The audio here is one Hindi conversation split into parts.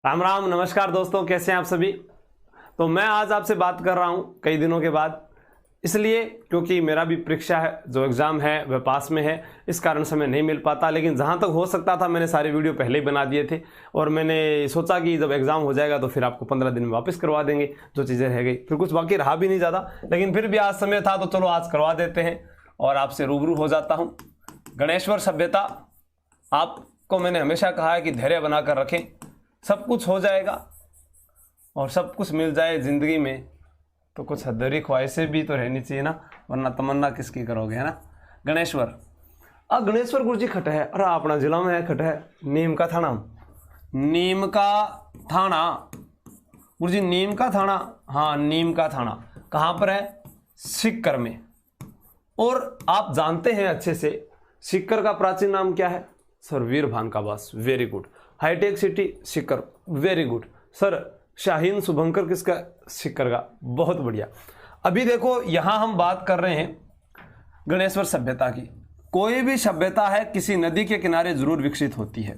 राम राम, नमस्कार दोस्तों, कैसे हैं आप सभी। तो मैं आज आपसे बात कर रहा हूं कई दिनों के बाद, इसलिए क्योंकि मेरा भी परीक्षा है, जो एग्ज़ाम है वह पास में है, इस कारण से मैं नहीं मिल पाता। लेकिन जहां तक हो सकता था मैंने सारे वीडियो पहले ही बना दिए थे और मैंने सोचा कि जब एग्ज़ाम हो जाएगा तो फिर आपको 15 दिन में वापस करवा देंगे जो चीज़ें रह गई। फिर कुछ बाकी रहा भी नहीं ज़्यादा, लेकिन फिर भी आज समय था तो चलो आज करवा देते हैं और आपसे रूबरू हो जाता हूँ। गणेश्वर सभ्यता, आपको मैंने हमेशा कहा है कि धैर्य बनाकर रखें, सब कुछ हो जाएगा और सब कुछ मिल जाए ज़िंदगी में तो कुछ हदरी ख्वाहिशें भी तो रहनी चाहिए ना, वरना तमन्ना किसकी करोगे, है ना। गणेश्वर गणेश्वर गुरु जी खट है, अरे अपना जिला में है खट है, नीम का थाना। नीम का थाना गुरु जी, नीम का थाना, हाँ नीम का थाना कहाँ पर है? सीकर में। और आप जानते हैं अच्छे से सीकर का प्राचीन नाम क्या है? सर वीरभान का बास, very good. Hitech city Sikar, very good sir. Shaheen Shubhankar किसका? सीकर का, बहुत बढ़िया। अभी देखो यहां हम बात कर रहे हैं गणेश्वर सभ्यता की। कोई भी सभ्यता है किसी नदी के किनारे जरूर विकसित होती है,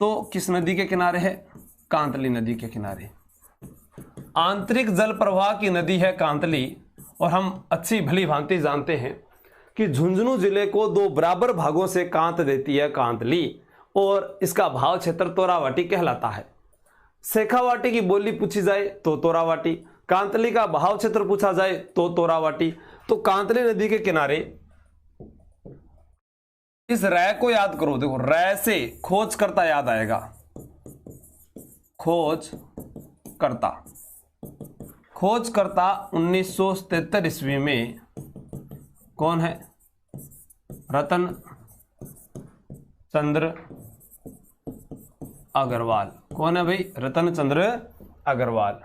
तो किस नदी के किनारे है? कांतली नदी के किनारे। आंतरिक जल प्रवाह की नदी है कांतली, और हम अच्छी भली भांति जानते हैं कि झुंझुनू जिले को दो बराबर भागों से कांत देती है कांतली, और इसका भाव क्षेत्र तोरावाटी कहलाता है। शेखावाटी की बोली पूछी जाए तो तोरावाटी, कांतली का भाव क्षेत्र पूछा जाए तो तोरावाटी। तो कांतली नदी के किनारे इस रय को याद करो, देखो रय से खोज करता याद आएगा, खोज करता। खोज करता 1973 ईस्वी में कौन है? रतन चंद्र अग्रवाल। कौन है भाई? रतन चंद्र अग्रवाल।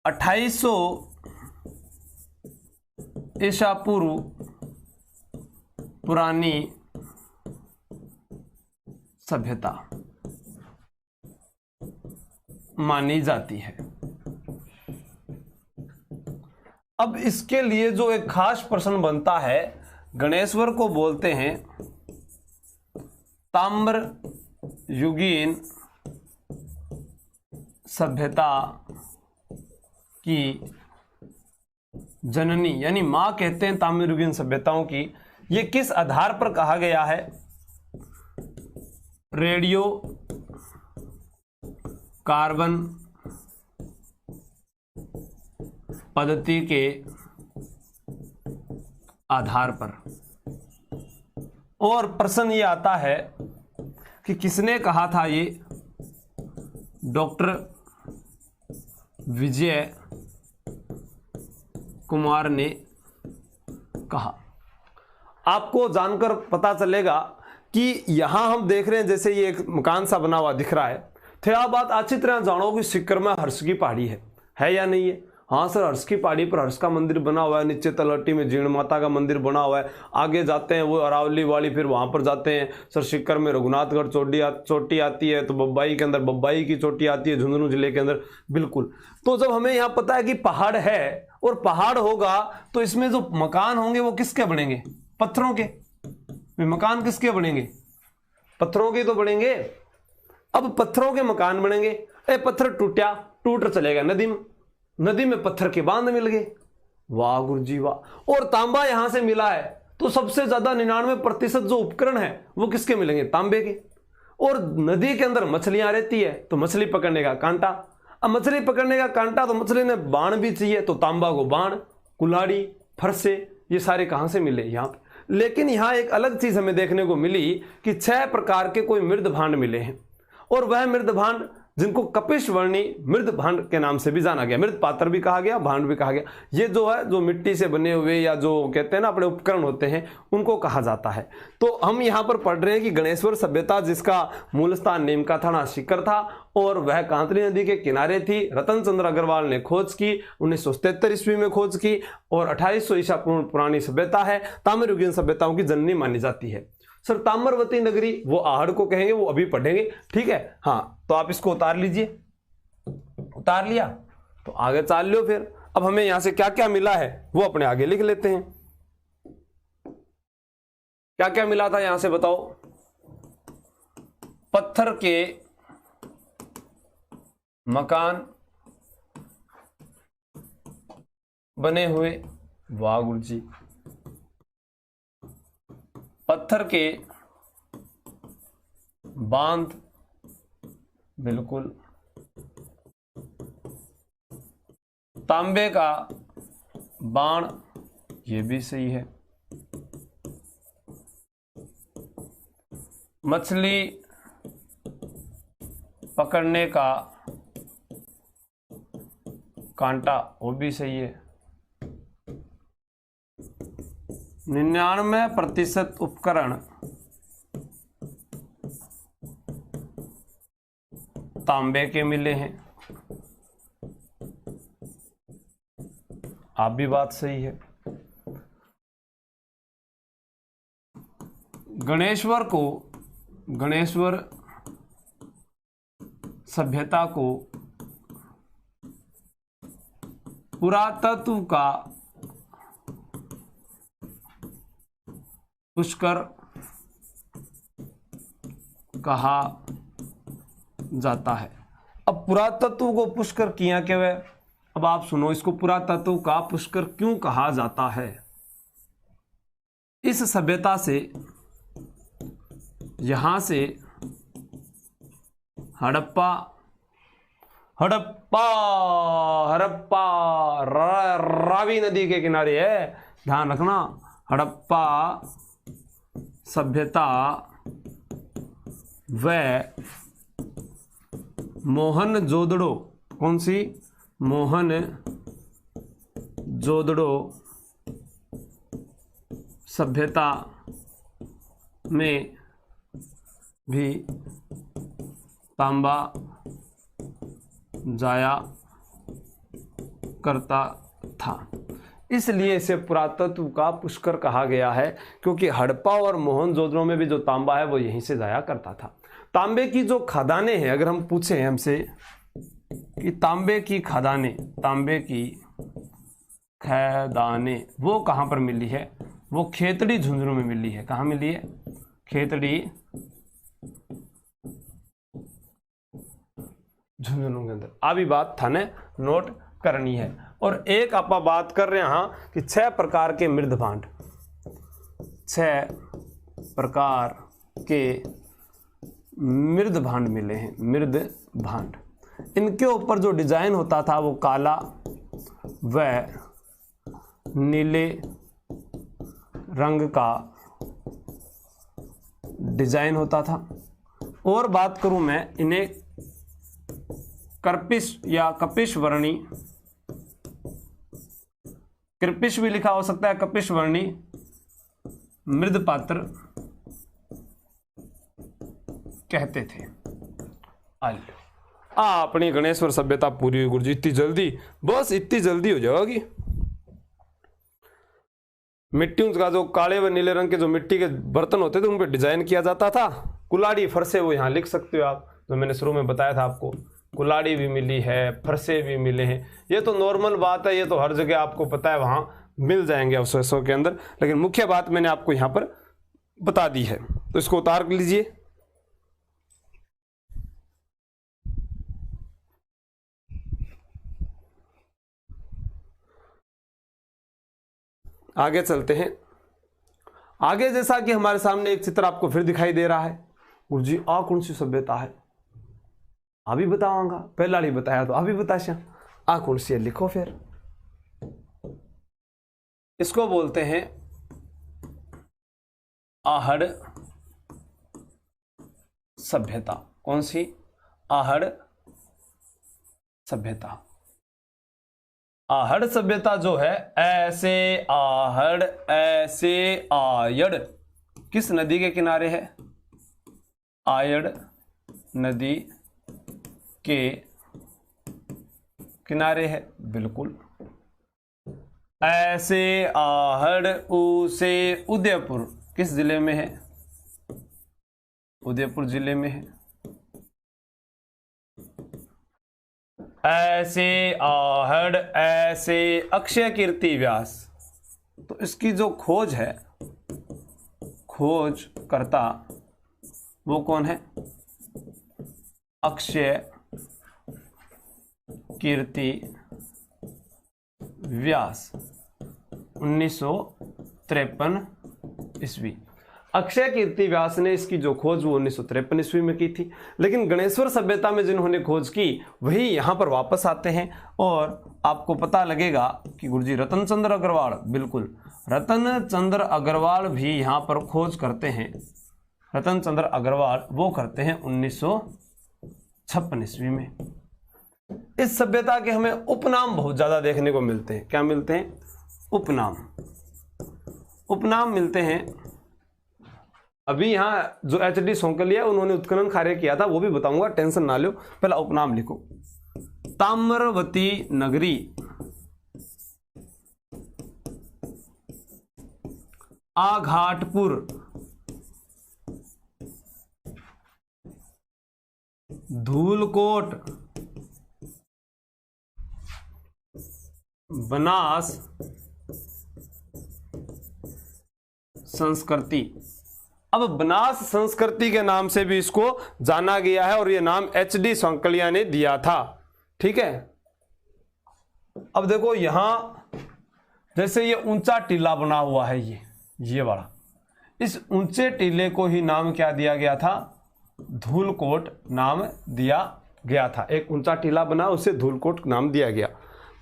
2800 ईसा पूर्व पुरानी सभ्यता मानी जाती है। अब इसके लिए जो एक खास प्रश्न बनता है, गणेश्वर को बोलते हैं ताम्र युगीन सभ्यता की जननी, यानी मां कहते हैं ताम्र युगीन सभ्यताओं की। यह किस आधार पर कहा गया है? रेडियो कार्बन पद्धति के आधार पर। और प्रश्न ये आता है कि किसने कहा था? ये डॉक्टर विजय कुमार ने कहा। आपको जानकर पता चलेगा कि यहां हम देख रहे हैं जैसे ये एक मकान सा बना हुआ दिख रहा है, थे आप बात अच्छी तरह जानो कि सीकर में हर्ष की पहाड़ी है या नहीं है? हाँ सर, हर्ष की पहाड़ी पर हर्ष का मंदिर बना हुआ है, नीचे तलहटी में जीर्ण माता का मंदिर बना हुआ है। आगे जाते हैं वो अरावली वाली, फिर वहां पर जाते हैं सर सीकर में रघुनाथगढ़ चोटी आती है, तो बब्बाई के अंदर बब्बाई की चोटी आती है, झुंझुनू जिले के अंदर। बिल्कुल। तो जब हमें यहाँ पता है कि पहाड़ है और पहाड़ होगा तो इसमें जो मकान होंगे वो किसके बनेंगे? पत्थरों के। मकान किसके बनेंगे? पत्थरों के तो बनेंगे। अब पत्थरों के मकान बनेंगे, पत्थर टूट चलेगा नदी में पत्थर के बांध मिल गए। वाह गुरु जी वाह। और तांबा यहां से मिला है तो सबसे ज्यादा 99% जो उपकरण है वो किसके मिलेंगे? तांबे के। और नदी के अंदर मछलियां रहती है तो मछली पकड़ने का कांटा। अब मछली पकड़ने का कांटा तो मछली ने बाण भी चाहिए, तो तांबा को बाण, कुल्हाड़ी, फरसे, ये सारे कहां से मिले? यहां पे। लेकिन यहां एक अलग चीज हमें देखने को मिली कि 6 प्रकार के कोई मृद भांड मिले हैं, और वह मृद भांड जिनको कपिश वर्णी मृद भांड के नाम से भी जाना गया, मृद पात्र भी कहा गया, भांड भी कहा गया। ये जो है जो मिट्टी से बने हुए या जो कहते हैं ना अपने उपकरण होते हैं उनको कहा जाता है। तो हम यहाँ पर पढ़ रहे हैं कि गणेश्वर सभ्यता जिसका मूल स्थान नीम का थाना सीकर था और वह कांतली नदी के किनारे थी, रतन चंद्र अग्रवाल ने खोज की, 1973 ईस्वी में खोज की, और 2800 ईसा पूर्व पुरानी सभ्यता है, ताम्र युगीन सभ्यताओं की जननी मानी जाती है। सर ताम्रवती नगरी वो आहड़ को कहेंगे, वो अभी पढ़ेंगे, ठीक है। हाँ तो आप इसको उतार लीजिए, उतार लिया तो आगे चाल लो। फिर अब हमें यहां से क्या क्या मिला है वो अपने आगे लिख लेते हैं। क्या क्या मिला था यहां से बताओ? पत्थर के मकान बने हुए, वाह गुरुजी। पत्थर के बांध, बिल्कुल। तांबे का बाण, ये भी सही है। मछली पकड़ने का कांटा, वो भी सही है। 99% उपकरण तांबे के मिले हैं, आप भी बात सही है। गणेश्वर सभ्यता को पुरातत्व का पुष्कर कहा जाता है। अब पुरातत्व को पुष्कर किया क्या है? अब आप सुनो, इसको पुरातत्व का पुष्कर क्यों कहा जाता है? इस सभ्यता से, यहां से हड़प्पा रावी नदी के किनारे है, ध्यान रखना। हड़प्पा सभ्यता व मोहनजोदड़ो, कौन सी? मोहनजोदड़ो सभ्यता में भी तांबा जाया करता था, इसलिए इसे पुरातत्व का पुष्कर कहा गया है, क्योंकि हड़प्पा और मोहनजोदड़ो में भी जो तांबा है वो यहीं से जाया करता था। तांबे की जो खदानें हैं, अगर हम पूछें हमसे कि तांबे की खदानें वो कहाँ पर मिली है, वो खेतड़ी झुंझुनू में मिली है। कहाँ मिली है? खेतड़ी झुंझुनू के अंदर। अभी बात थाने नोट करनी है। और एक आप बात कर रहे हैं कि 6 प्रकार के मृद भांड, 6 प्रकार के मृद भांड मिले हैं। मृद भांड, इनके ऊपर जो डिजाइन होता था वो काला व नीले रंग का डिजाइन होता था। और बात करूं मैं, इन्हें कर्पिश या कपिश वर्णी, कृपिश भी लिखा हो सकता है, कपिश वर्णी मृद पात्र कहते थे। अपनी गणेश्वर सभ्यता पूरी हुई गुरुजी। इतनी जल्दी, बस इतनी जल्दी हो जाएगी। मिट्टी का जो काले व नीले रंग के जो मिट्टी के बर्तन होते थे उन पर डिजाइन किया जाता था। कुल्हाड़ी फरसे वो यहाँ लिख सकते हो आप, जो मैंने शुरू में बताया था आपको। कुल्हाड़ी भी मिली है, फरसे भी मिले हैं। ये तो नॉर्मल बात है, ये तो हर जगह आपको पता है, वहां मिल जाएंगे अवशेषों के अंदर। लेकिन मुख्य बात मैंने आपको यहाँ पर बता दी है, तो इसको उतार लीजिए। आगे चलते हैं। आगे जैसा कि हमारे सामने एक चित्र आपको फिर दिखाई दे रहा है। गुरुजी आ कौन सी सभ्यता है? अभी बताऊंगा, पहला ही बताया तो अभी बताशा। आ कौन सी है, लिखो फिर। इसको बोलते हैं आहड़ सभ्यता। कौन सी? आहड़ सभ्यता। आहड़ सभ्यता जो है, ऐसे आहड़ ऐसे आयड़ किस नदी के किनारे है? आयड़ नदी के किनारे है, बिल्कुल। ऐसे आहड़ उसे उदयपुर किस जिले में है? उदयपुर जिले में है। ऐसे आहड़ ऐसे अक्षय कीर्ति व्यास, तो इसकी जो खोज है, खोज करता वो कौन है? अक्षय कीर्ति व्यास 1953 ईस्वी। अक्षय कीर्ति व्यास ने इसकी जो खोज वो 1953 ईस्वी में की थी, लेकिन गणेश्वर सभ्यता में जिन्होंने खोज की वही यहाँ पर वापस आते हैं। और आपको पता लगेगा कि गुरुजी रतन चंद्र अग्रवाल, बिल्कुल रतन चंद्र अग्रवाल भी यहाँ पर खोज करते हैं। रतन चंद्र अग्रवाल वो करते हैं 1956 ईस्वी में। इस सभ्यता के हमें उपनाम बहुत ज्यादा देखने को मिलते हैं। क्या मिलते हैं? उपनाम। उपनाम मिलते हैं। अभी यहां जो एच.डी. सोंकलिया उन्होंने उत्खनन कार्य किया था वो भी बताऊंगा, टेंशन ना लो, पहला उपनाम लिखो। ताम्रवती नगरी, आघाटपुर, धूलकोट, बनास संस्कृति। अब बनास संस्कृति के नाम से भी इसको जाना गया है और यह नाम एच.डी. सोंकलिया ने दिया था। ठीक है। अब देखो यहां जैसे ये ऊंचा टीला बना हुआ है, ये वाला, इस ऊंचे टीले को ही नाम क्या दिया गया था? धूलकोट नाम दिया गया था। एक ऊंचा टीला बना, उसे धूलकोट नाम दिया गया।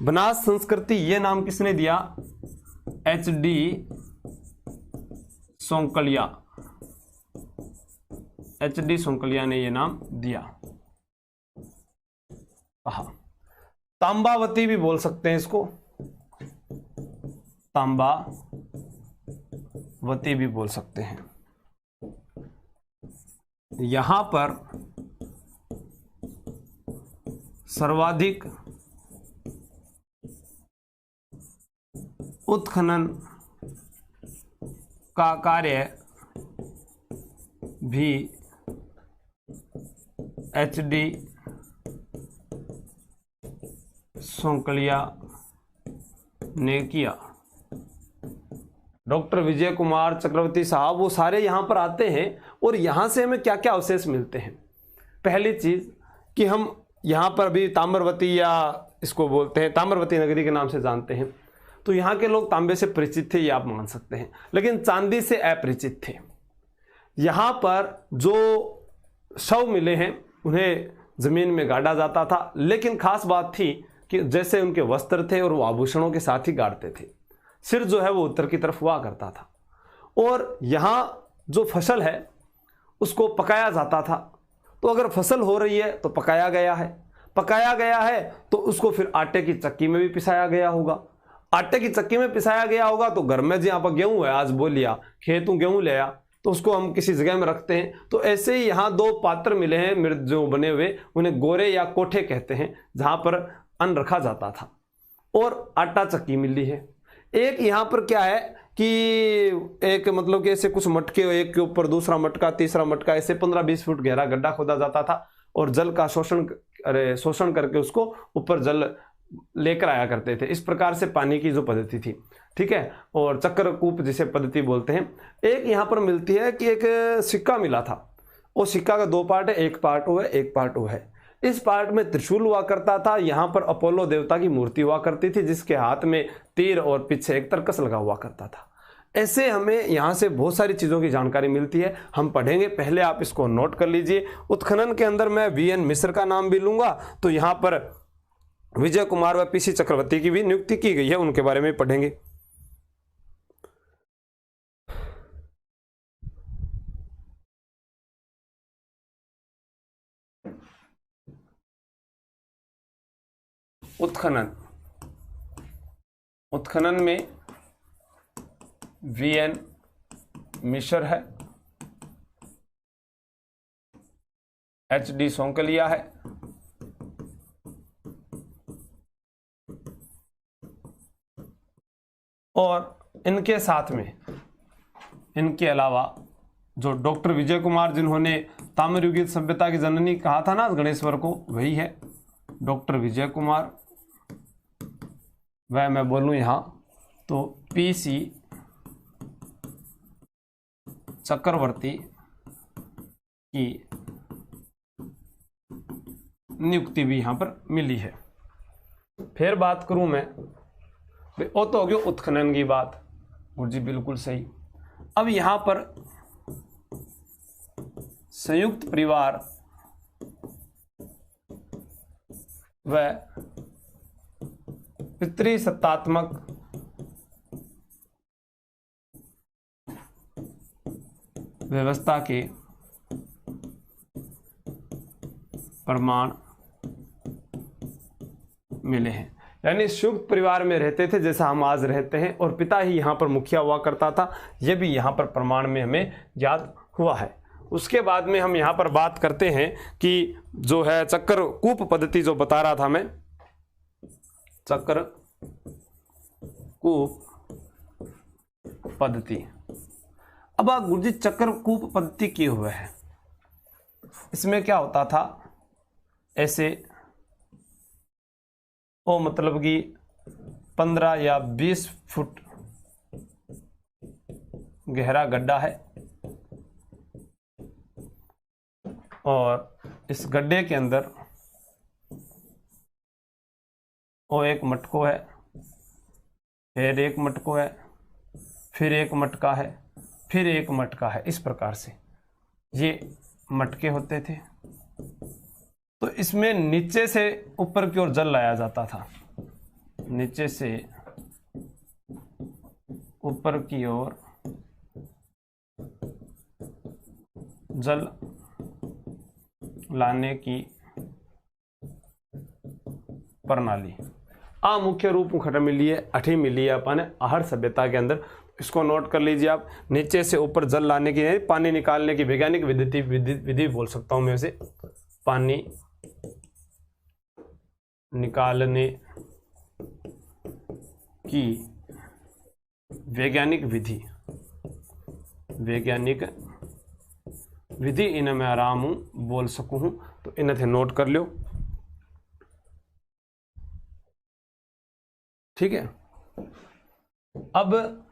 बनास संस्कृति ये नाम किसने दिया? एच.डी. सोंकलिया। एच.डी. सोंकलिया ने ये नाम दिया। तांबावती भी बोल सकते हैं इसको, तांबावती भी बोल सकते हैं। यहां पर सर्वाधिक उत्खनन का कार्य भी एच.डी. सोंकलिया ने किया। डॉक्टर विजय कुमार चक्रवर्ती साहब वो सारे यहां पर आते हैं और यहां से हमें क्या क्या अवशेष मिलते हैं। पहली चीज कि हम यहां पर भी ताम्रवती, या इसको बोलते हैं ताम्रवती नगरी के नाम से जानते हैं, तो यहाँ के लोग तांबे से परिचित थे, ये आप मान सकते हैं, लेकिन चांदी से अपरिचित थे। यहाँ पर जो शव मिले हैं उन्हें जमीन में गाड़ा जाता था, लेकिन खास बात थी कि जैसे उनके वस्त्र थे और वो आभूषणों के साथ ही गाड़ते थे। सिर जो है वो उत्तर की तरफ हुआ करता था। और यहाँ जो फसल है उसको पकाया जाता था। तो अगर फसल हो रही है तो पकाया गया है तो उसको फिर आटे की चक्की में भी पिसाया गया होगा। आटे की चक्की में पिसाया गया होगा तो घर में जहाँ पर गेहूं है, आज बो लिया, खेतों गेहूं ले आया, तो उसको हम किसी जगह में रखते हैं। तो ऐसे ही यहाँ दो पात्र मिले हैं मृत जो बने हुए, उन्हें गोरे या कोठे कहते हैं, जहां पर अन्न रखा जाता था और आटा चक्की मिली है। एक यहाँ पर क्या है कि एक मतलब कि ऐसे कुछ मटके, एक के ऊपर दूसरा मटका, तीसरा मटका, ऐसे 15-20 फुट गहरा गड्ढा खोदा जाता था और जल का शोषण करके उसको ऊपर जल लेकर आया करते थे। इस प्रकार से पानी की जो पद्धति थी, ठीक है, और चक्रकूप जिसे पद्धति बोलते हैं। एक यहाँ पर मिलती है कि एक सिक्का मिला था, वो सिक्का का दो पार्ट है, एक पार्ट वो है, एक पार्ट वो है। इस पार्ट में त्रिशूल हुआ करता था, यहाँ पर अपोलो देवता की मूर्ति हुआ करती थी जिसके हाथ में तीर और पीछे एक तरकस लगा हुआ करता था। ऐसे हमें यहाँ से बहुत सारी चीज़ों की जानकारी मिलती है, हम पढ़ेंगे। पहले आप इसको नोट कर लीजिए। उत्खनन के अंदर मैं वी.एन. मिश्र का नाम भी लूंगा, तो यहाँ पर विजय कुमार व पी.सी. चक्रवर्ती की भी नियुक्ति की गई है, उनके बारे में पढ़ेंगे। उत्खनन में वी.एन. मिश्र है, एच.डी. सोंकलिया है, और इनके साथ में इनके अलावा जो डॉक्टर विजय कुमार, जिन्होंने ताम्रयुगीन सभ्यता की जननी कहा था ना गणेश्वर को, वही है डॉक्टर विजय कुमार। वह मैं बोलूं यहां तो पी.सी. चक्रवर्ती की नियुक्ति भी यहाँ पर मिली है। फिर बात करूं मैं, वो तो हो गया उत्खनन की बात, और जी बिल्कुल सही। अब यहाँ पर संयुक्त परिवार व पितृसत्तात्मक व्यवस्था के प्रमाण मिले हैं। यानी संयुक्त परिवार में रहते थे जैसा हम आज रहते हैं, और पिता ही यहाँ पर मुखिया हुआ करता था, यह भी यहाँ पर प्रमाण में हमें याद हुआ है। उसके बाद में हम यहाँ पर बात करते हैं कि जो है चक्रकूप पद्धति जो बता रहा था मैं, चक्रकूप पद्धति। अब आप गुरुजी चक्रकूप पद्धति की हुआ है, इसमें क्या होता था, ऐसे वो मतलब कि 15 या 20 फुट गहरा गड्ढा है, और इस गड्ढे के अंदर वो एक मटको है, फिर एक मटको है, फिर एक मटका है, फिर एक मटका है। इस प्रकार से ये मटके होते थे। तो इसमें नीचे से ऊपर की ओर जल लाया जाता था, नीचे से ऊपर की ओर जल लाने की प्रणाली मुख्य रूप में खत्म मिली है, 8वीं मिली है अपन आहार सभ्यता के अंदर। इसको नोट कर लीजिए आप, नीचे से ऊपर जल लाने की, पानी निकालने की वैज्ञानिक विधि बोल सकता हूं मैं उसे, पानी निकालने की वैज्ञानिक विधि इन्हें मैं आराम बोल सकूं, तो इन्हें थे नोट कर लो, ठीक है। अब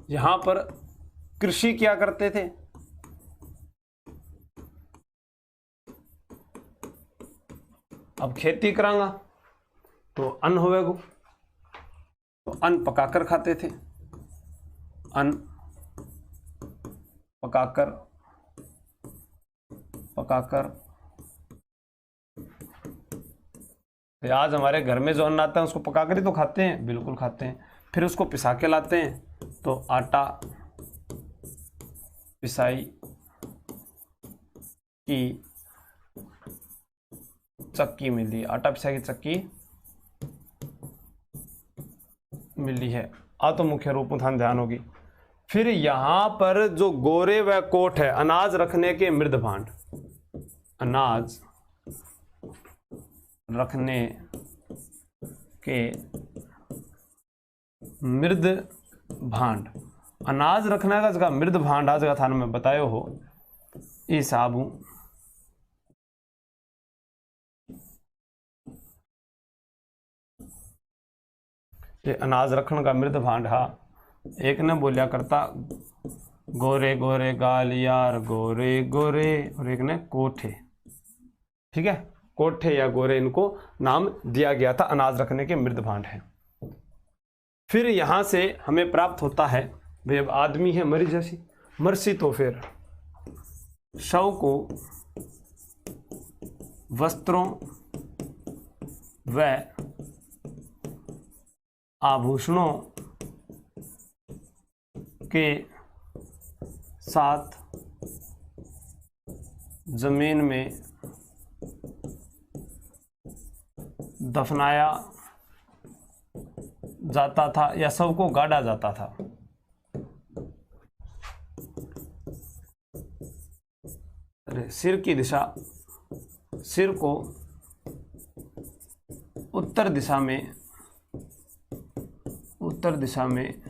यहां पर कृषि क्या करते थे, अब खेती करांगा तो अन्न होवेगो, तो अन्न पकाकर खाते थे, अन्न पकाकर तो आज हमारे घर में जो अन्न आता है उसको पकाकर ही तो खाते हैं, बिल्कुल खाते हैं। फिर उसको पिसा के लाते हैं, तो आटा पिसाई की चक्की मिली, आटा पिसाई की चक्की मिली है। तो मुख्य रूप में ध्यान होगी। फिर यहां पर जो गोरे व कोठ है, अनाज रखने के मृद भांड, अनाज रखने के मृद भांड, अनाज रखने का जगह मृद भांड आज का थान में बतायो हो, ये साबु ये अनाज रखने का मृद भांड। एक ने बोलिया करता गोरे गोरे गाल यार गोरे गोरे, और एक ने कोठे, ठीक है, कोठे या गोरे इनको नाम दिया गया था, अनाज रखने के मृद भांड है। फिर यहां से हमें प्राप्त होता है, भाई अब आदमी है मरी जैसी मरसी, तो फिर शव को वस्त्रों व आभूषणों के साथ जमीन में दफनाया जाता था या शव को गाड़ा जाता था। सिर की दिशा, सिर को उत्तर दिशा में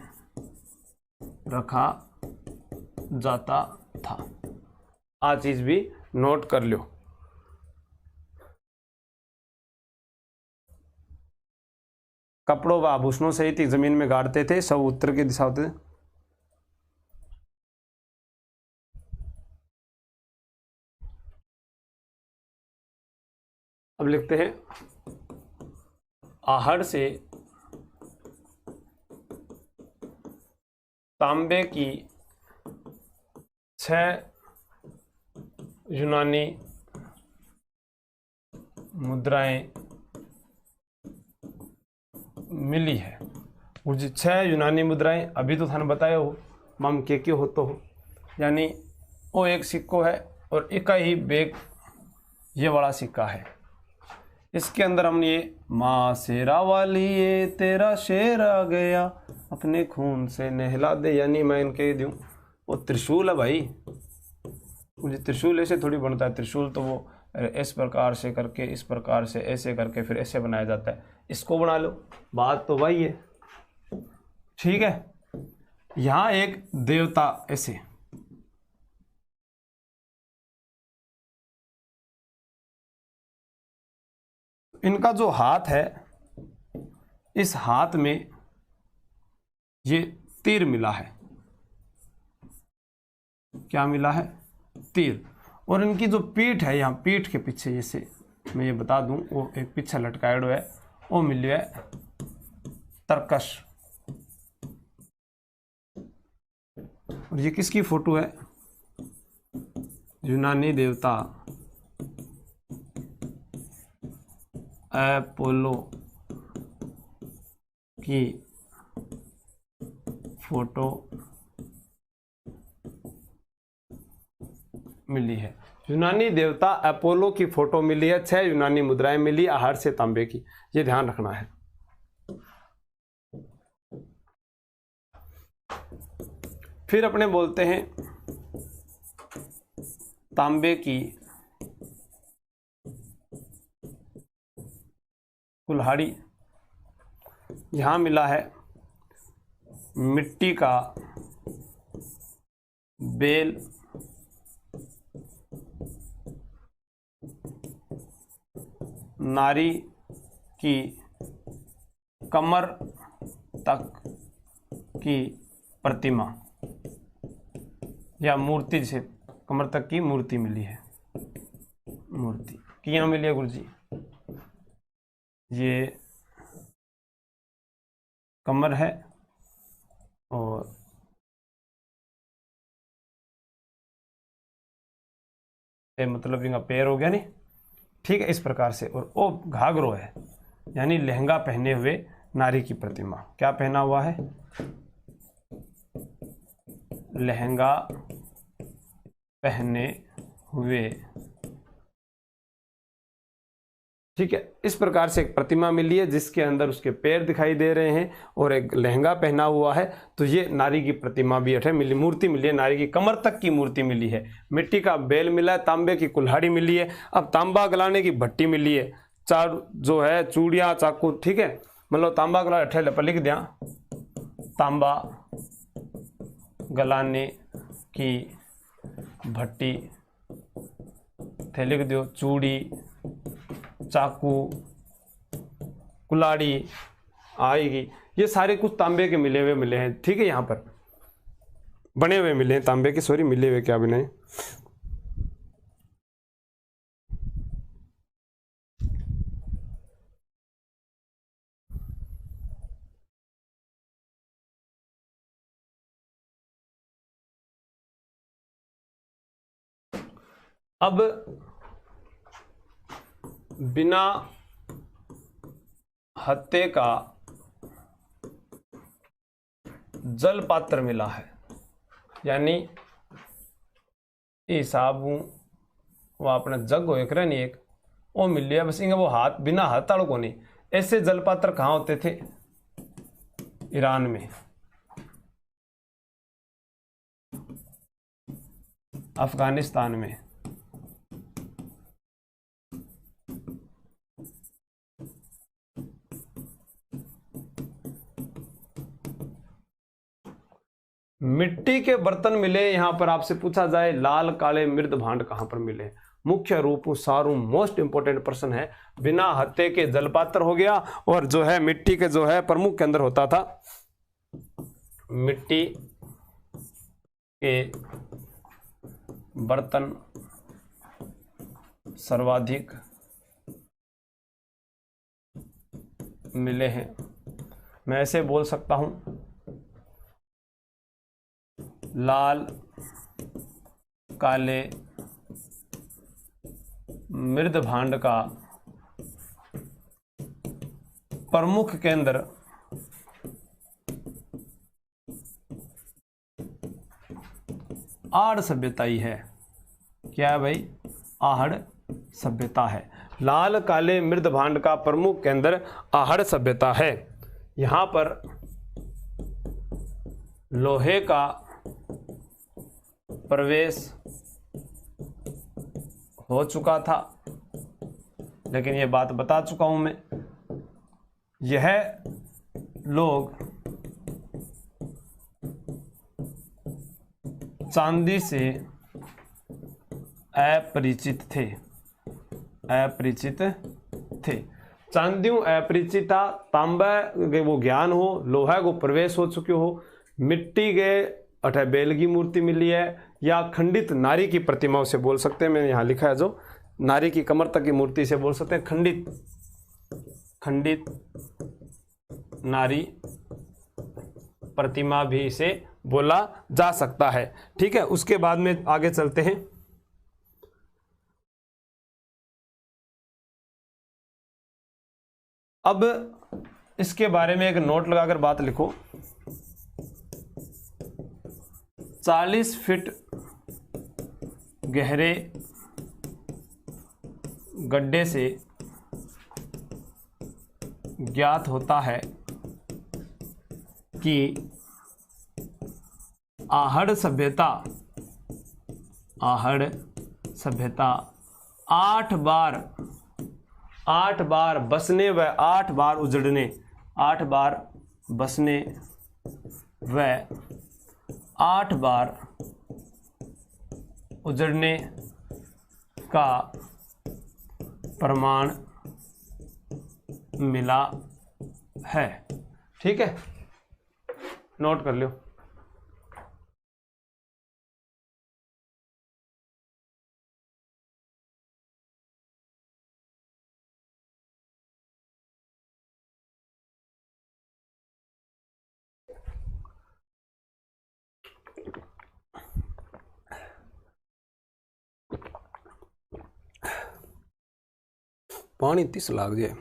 रखा जाता था। आ चीज भी नोट कर लो। कपड़ों व आभूषणों सहित जमीन में गाड़ते थे, सब उत्तर की दिशा होते थे। अब लिखते हैं आहड़ से तांबे की 6 यूनानी मुद्राएं मिली है। वो जी 6 यूनानी मुद्राएं अभी तो थाने बताया हो मम के होतो हो, यानी वो एक सिक्को है और एक ही बेग ये वाला सिक्का है। इसके अंदर हमने ये माँ शेरा वाली ये तेरा शेर आ गया अपने खून से नहला दे, यानी मैं इनके दूँ वो त्रिशूल है भाई। मुझे त्रिशूल ऐसे थोड़ी बनता है, त्रिशूल तो वो इस प्रकार से करके इस प्रकार से ऐसे करके फिर ऐसे बनाया जाता है, इसको बना लो, बात तो वही है। ठीक है, यहां एक देवता ऐसे, इनका जो हाथ है इस हाथ में ये तीर मिला है। क्या मिला है? तीर। और इनकी जो पीठ है, यहाँ पीठ के पीछे जैसे मैं ये बता दूं, वो एक पीछे लटकायड़ो है, वो मिलियो है तरकश। और ये किसकी फोटो है? यूनानी देवता अपोलो की फोटो मिली है। यूनानी देवता अपोलो की फोटो मिली है, 6 यूनानी मुद्राएं मिली आहड़ से तांबे की, ये ध्यान रखना है। फिर अपने बोलते हैं तांबे की कुल्हाड़ी। यहां मिला है मिट्टी का बेल, नारी की कमर तक की प्रतिमा या मूर्ति, से कमर तक की मूर्ति मिली है। मूर्ति क्या मिली है गुरुजी? ये कमर है और ये मतलब इनका पैर हो गया नहीं, ठीक है, इस प्रकार से। और वो घाघरो है, यानी लहंगा पहने हुए नारी की प्रतिमा। क्या पहना हुआ है? लहंगा पहने हुए, ठीक है, इस प्रकार से एक प्रतिमा मिली है जिसके अंदर उसके पैर दिखाई दे रहे हैं और एक लहंगा पहना हुआ है। तो ये नारी की प्रतिमा भी है, मिली, मूर्ति मिली है, नारी की कमर तक की मूर्ति मिली है। मिट्टी का बेल मिला है, तांबे की कुल्हाड़ी मिली है, अब तांबा गलाने की भट्टी मिली है, चार जो है चूड़ियाँ चाकू, ठीक है, मतलब तांबा गला अठे पर लिख दिया, तांबा गलाने की भट्टी थे लिख दो, चूड़ी चाकू कुल्हाड़ी आएगी, ये सारे कुछ तांबे के मिले हुए हैं। ठीक है, यहाँ पर बने हुए मिले हैं तांबे के, सॉरी मिले हुए क्या बने। अब बिना हत्थे का जल पात्र मिला है, यानी हिसाब वो अपना जग हो एक नहीं, एक वो मिल लिया बस, इंगे वो हाथ बिना हाथ वालों को नहीं। ऐसे जल पात्र कहाँ होते थे? ईरान में, अफगानिस्तान में, मिट्टी के बर्तन मिले। यहां पर आपसे पूछा जाए लाल काले मृद भांड कहां पर मिले? मुख्य रूप सारू मोस्ट इंपोर्टेंट प्रश्न है। बिना हत्थे के जलपात्र हो गया, और जो है मिट्टी के जो है प्रमुख के अंदर होता था, मिट्टी के बर्तन सर्वाधिक मिले हैं। मैं ऐसे बोल सकता हूं, लाल काले मृदभांड का प्रमुख केंद्र आहड़ सभ्यता ही है। क्या है भाई? आहड़ सभ्यता है। लाल काले मृदभांड का प्रमुख केंद्र आहड़ सभ्यता है। यहां पर लोहे का प्रवेश हो चुका था, लेकिन यह बात बता चुका हूं मैं। यह लोग चांदी से अपरिचित थे, अपरिचित थे। चांदियों अपरिचित था, तांबा के वो ज्ञान हो, लोहा को प्रवेश हो चुके हो, मिट्टी के अठे बैल की मूर्ति मिली है, या खंडित नारी की प्रतिमाओं से बोल सकते हैं। मैंने यहाँ लिखा है, जो नारी की कमर तक की मूर्ति से बोल सकते हैं, खंडित नारी प्रतिमा भी इसे बोला जा सकता है। ठीक है, उसके बाद में आगे चलते हैं। अब इसके बारे में एक नोट लगाकर बात लिखो। 40 फीट गहरे गड्ढे से ज्ञात होता है कि आहड़ सभ्यता 8 बार बसने व 8 बार उजड़ने, 8 बार बसने व 8 बार उजड़ने का प्रमाण मिला है। ठीक है, नोट कर लो। पानी 30 लाग जाए।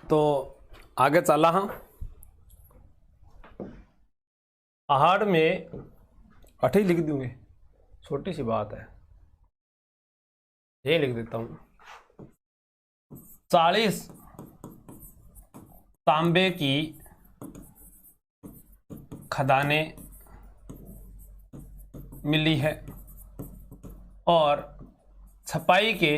तो आगे चला। हाँ, आहड़ में 8 ही लिख दूंगे, छोटी सी बात है, ये लिख देता हूं। 40 तांबे की खदानें मिली है और छपाई के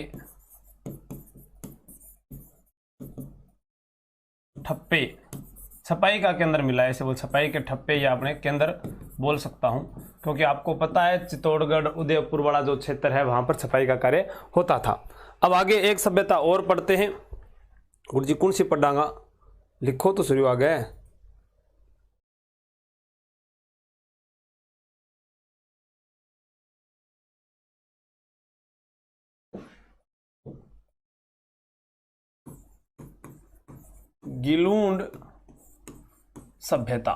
ठप्पे, छपाई का केंद्र मिला है, इसे वो छपाई के ठप्पे या अपने केंद्र बोल सकता हूं, क्योंकि आपको पता है चित्तौड़गढ़ उदयपुर वाला जो क्षेत्र है वहां पर छपाई का कार्य होता था। अब आगे एक सभ्यता और पढ़ते हैं। गुरु जी कौन सी पढ़ांगा? लिखो तो शुरू आ गए। गिलूंड सभ्यता।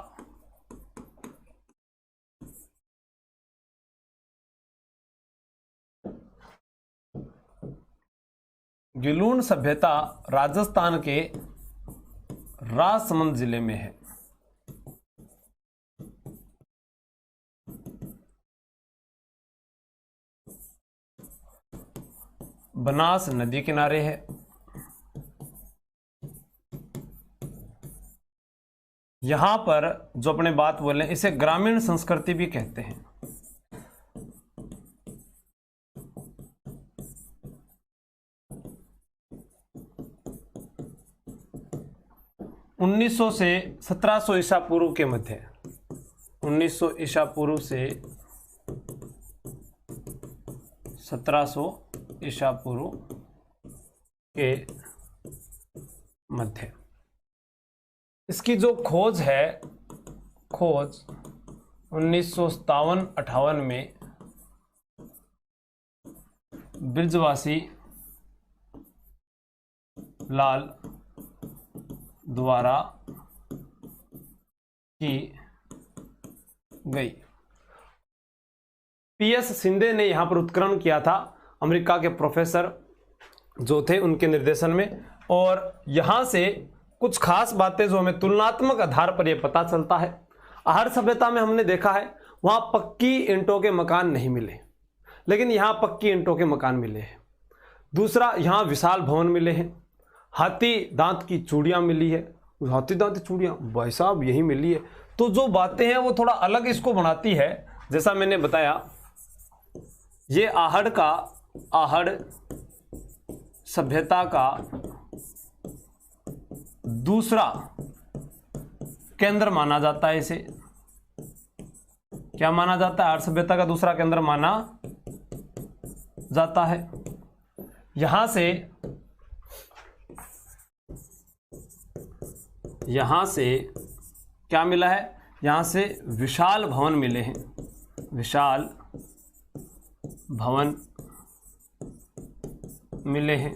गिलूंड सभ्यता राजस्थान के राजसमंद जिले में है। बनास नदी किनारे है। यहां पर जो अपने बात बोले, इसे ग्रामीण संस्कृति भी कहते हैं। 1900 से 1700 ईसा पूर्व के मध्य, 1900 ईसा पूर्व से 1700 ईसा पूर्व के मध्य। इसकी जो खोज है, खोज 1957-58 में ब्रिजवासी लाल द्वारा की गई। पीएस शिंदे ने यहां पर उत्खनन किया था, अमेरिका के प्रोफेसर जो थे उनके निर्देशन में। और यहां से कुछ खास बातें जो हमें तुलनात्मक आधार पर यह पता चलता है। आहड़ सभ्यता में हमने देखा है वहां पक्की ईंटों के मकान नहीं मिले, लेकिन यहां पक्की ईंटों के मकान मिले हैं। दूसरा, यहां विशाल भवन मिले हैं, हाथी दांत की चूड़ियां मिली है। हाथी दांत की चूड़ियां भाई साहब यही मिली है। तो जो बातें हैं वो थोड़ा अलग इसको बनाती है। जैसा मैंने बताया, ये आहड़ सभ्यता का दूसरा केंद्र माना जाता है। इसे क्या माना जाता है? आहड़ सभ्यता का दूसरा केंद्र माना जाता है। यहां से क्या मिला है? यहां से विशाल भवन मिले हैं, विशाल भवन मिले हैं।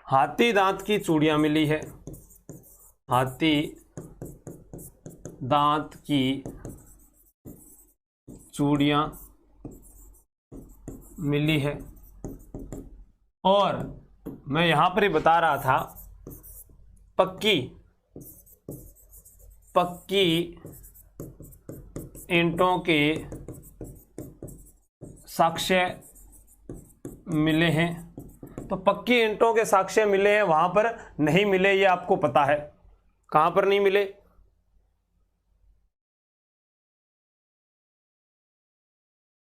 हाथी दांत की चूड़ियां मिली है, हाथी दांत की चूड़ियां मिली है। और मैं यहां पर ही बता रहा था, पक्की ईंटों के साक्ष्य मिले हैं। तो पक्की ईंटों के साक्ष्य मिले हैं, वहां पर नहीं मिले, ये आपको पता है। कहां पर नहीं मिले?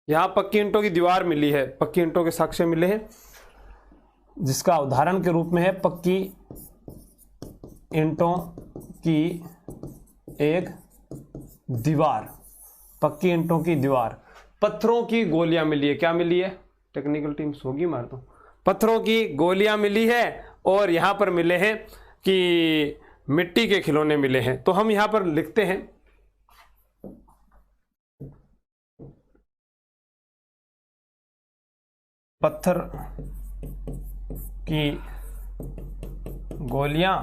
यहां पक्की ईंटों की दीवार मिली है, पक्की ईंटों के साक्ष्य मिले हैं, जिसका उदाहरण के रूप में है पक्की ईंटों की एक दीवार, पक्की ईंटों की दीवार। पत्थरों की गोलियां मिली है। क्या मिली है? टेक्निकल टीम्स होगी मार दो। पत्थरों की गोलियां मिली है। और यहां पर मिले हैं कि मिट्टी के खिलौने मिले हैं। तो हम यहां पर लिखते हैं पत्थर की गोलियां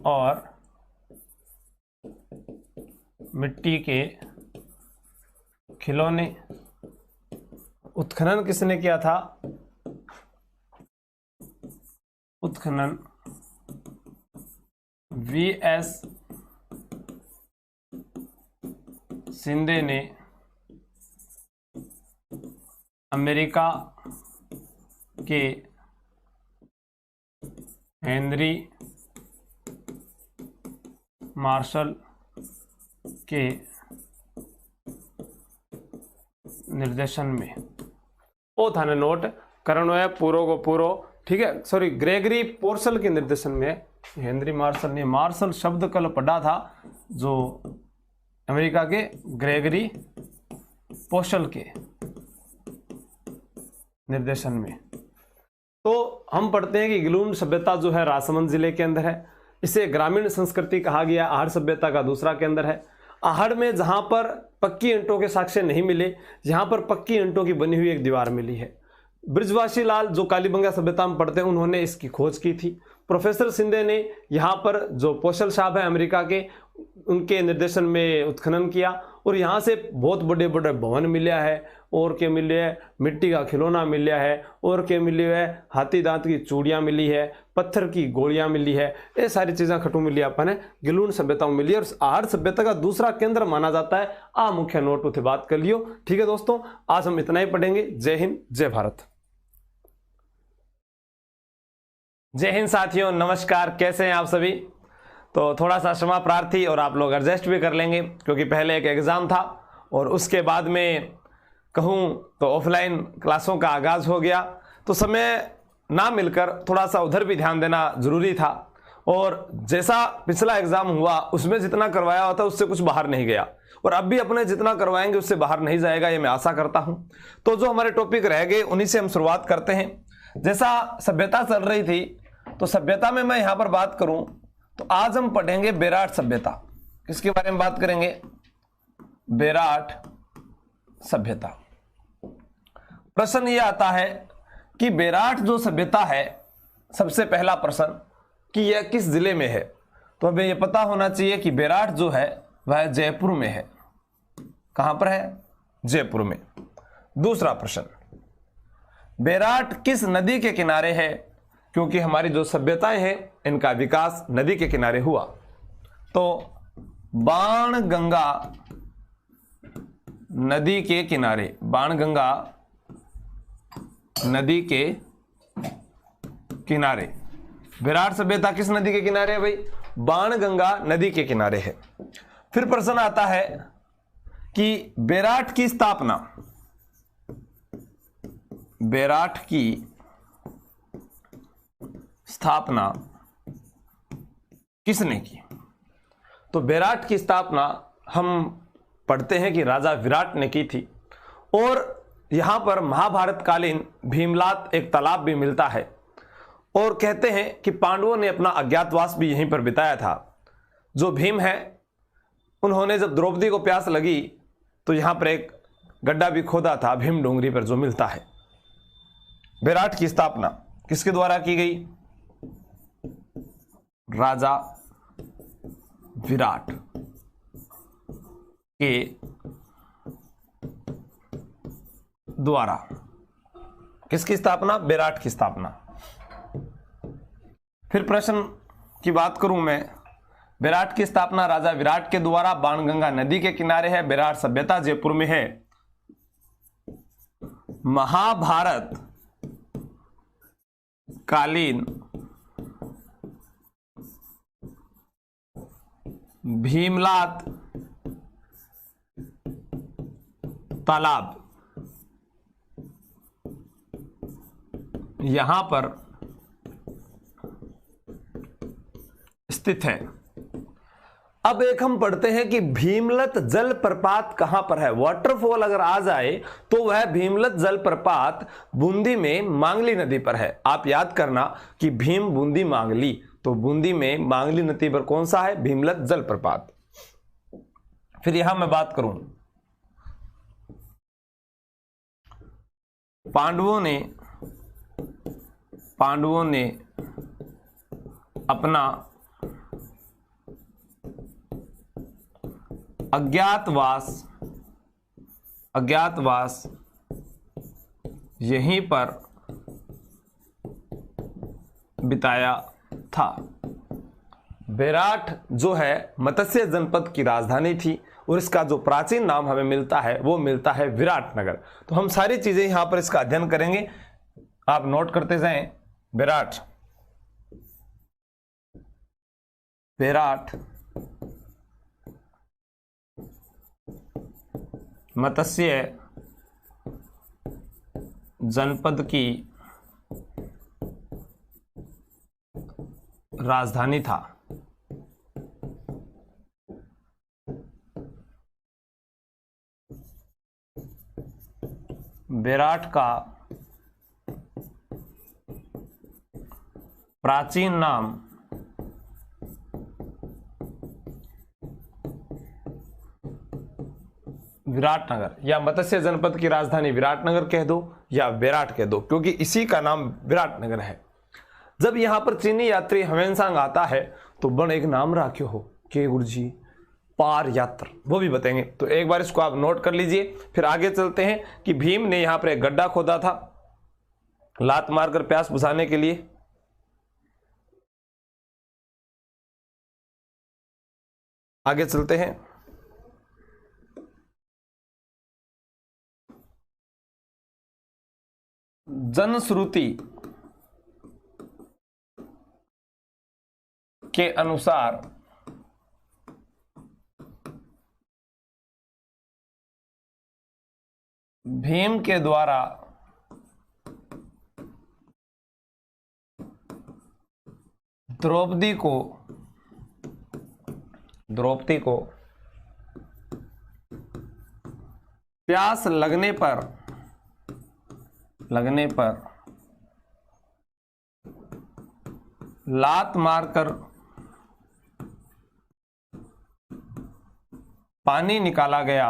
और मिट्टी के खिलौने। उत्खनन किसने किया था? उत्खनन वीएस शिंदे ने अमेरिका के हेनरी मार्शल के निर्देशन में। ओ थाने नोट करण है पूरो को पूरो, ठीक है, सॉरी, ग्रेगरी पोर्सल के निर्देशन में। हेनरी मार्शल ने मार्शल शब्द कल पढ़ा था, जो अमेरिका के ग्रेगरी पोर्सल के निर्देशन में। तो हम पढ़ते हैं कि गिलून सभ्यता जो है राजसमंद जिले के अंदर है। इसे ग्रामीण संस्कृति कहा गया। आहड़ सभ्यता का दूसरा केंद्र है। आहड़ में जहां पर पक्की ईंटों के साक्ष्य नहीं मिले, यहां पर पक्की ईंटों की बनी हुई एक दीवार मिली है। ब्रिजवासी लाल जो कालीबंगा सभ्यता में पढ़ते हैं, उन्होंने इसकी खोज की थी। प्रोफेसर शिंदे ने यहाँ पर जो पोशल साहब है अमेरिका के, उनके निर्देशन में उत्खनन किया और यहाँ से बहुत बड़े बड़े भवन मिले है। और क्या मिले है? मिट्टी का खिलौना मिला है। और क्या मिली है? हाथी दांत की चूड़ियाँ मिली है, पत्थर की गोलियाँ मिली है। ये सारी चीज़ें खटू मिली अपन है, गिलून सभ्यताओं मिली है। और आहड़ सभ्यता का दूसरा केंद्र माना जाता है। आ मुख्य नोट उसे बात कर लियो। ठीक है दोस्तों, आज हम इतना ही पढ़ेंगे। जय हिंद, जय भारत। जय हिंद साथियों, नमस्कार। कैसे हैं आप सभी? तो थोड़ा सा क्षमा प्रार्थी, और आप लोग एडजस्ट भी कर लेंगे क्योंकि पहले एक एग्ज़ाम था और उसके बाद में कहूँ तो ऑफलाइन क्लासों का आगाज़ हो गया, तो समय ना मिलकर थोड़ा सा उधर भी ध्यान देना ज़रूरी था। और जैसा पिछला एग्जाम हुआ उसमें जितना करवाया हुआ था उससे कुछ बाहर नहीं गया, और अब भी अपने जितना करवाएंगे उससे बाहर नहीं जाएगा, ये मैं आशा करता हूं। तो जो हमारे टॉपिक रह गए उन्हीं से हम शुरुआत करते हैं। जैसा सभ्यता चल रही थी, तो सभ्यता में मैं यहां पर बात करूं तो आज हम पढ़ेंगे बेराट सभ्यता। किसके बारे में बात करेंगे? बेराट सभ्यता। प्रश्न यह आता है कि बेराट जो सभ्यता है, सबसे पहला प्रश्न कि यह किस जिले में है, तो हमें यह पता होना चाहिए कि बेराट जो है वह जयपुर में है। कहां पर है? जयपुर में। दूसरा प्रश्न, बेराट किस नदी के किनारे है? क्योंकि हमारी जो सभ्यताएं हैं इनका विकास नदी के किनारे हुआ, तो बाणगंगा नदी के किनारे, बाणगंगा नदी के किनारे। विराट सभ्यता किस नदी के किनारे है भाई? बाणगंगा नदी के किनारे है। फिर प्रश्न आता है कि बेराट की स्थापना, बेराट की स्थापना किसने की? तो बेराट की स्थापना हम पढ़ते हैं कि राजा विराट ने की थी, और यहां पर महाभारत कालीन भीमलात एक तालाब भी मिलता है, और कहते हैं कि पांडवों ने अपना अज्ञातवास भी यहीं पर बिताया था। जो भीम है उन्होंने जब द्रौपदी को प्यास लगी तो यहां पर एक गड्ढा भी खोदा था भीम डोंगरी पर, जो मिलता है। बेराट की स्थापना किसके द्वारा की गई? राजा विराट के द्वारा। किसकी स्थापना? बेराट की स्थापना। फिर प्रश्न की बात करूं मैं, बेराट की स्थापना राजा विराट के द्वारा बाणगंगा नदी के किनारे है। बेराट सभ्यता जयपुर में है। महाभारत कालीन भीमलात तालाब यहां पर स्थित है। अब एक हम पढ़ते हैं कि भीमलत जलप्रपात कहां पर है। वाटरफॉल अगर आ जाए तो वह भीमलत जलप्रपात बूंदी में मांगली नदी पर है। आप याद करना कि भीम बूंदी मांगली, तो बूंदी में मांगली नदी पर कौन सा है? भीमलत जलप्रपात। फिर यहां मैं बात करूं, पांडवों ने अपना अज्ञातवास यहीं पर बिताया था। बेराट जो है मत्स्य जनपद की राजधानी थी, और इसका जो प्राचीन नाम हमें मिलता है वो मिलता है विराटनगर। तो हम सारी चीजें यहां पर इसका अध्ययन करेंगे, आप नोट करते जाएं। बेराट मत्स्य जनपद की राजधानी था। बेराट का प्राचीन नाम विराटनगर, या मत्स्य जनपद की राजधानी विराटनगर कह दो या बेराट कह दो, क्योंकि इसी का नाम विराटनगर है। जब यहां पर चीनी यात्री ह्वेनसांग आता है तो बन एक नाम राख्यो हो के गुरुजी पार यात्र, वो भी बताएंगे। तो एक बार इसको आप नोट कर लीजिए। फिर आगे चलते हैं कि भीम ने यहां पर एक गड्ढा खोदा था लात मारकर प्यास बुझाने के लिए। आगे चलते हैं। जनश्रुति के अनुसार भीम के द्वारा द्रौपदी को प्यास लगने पर लात मारकर पानी निकाला गया।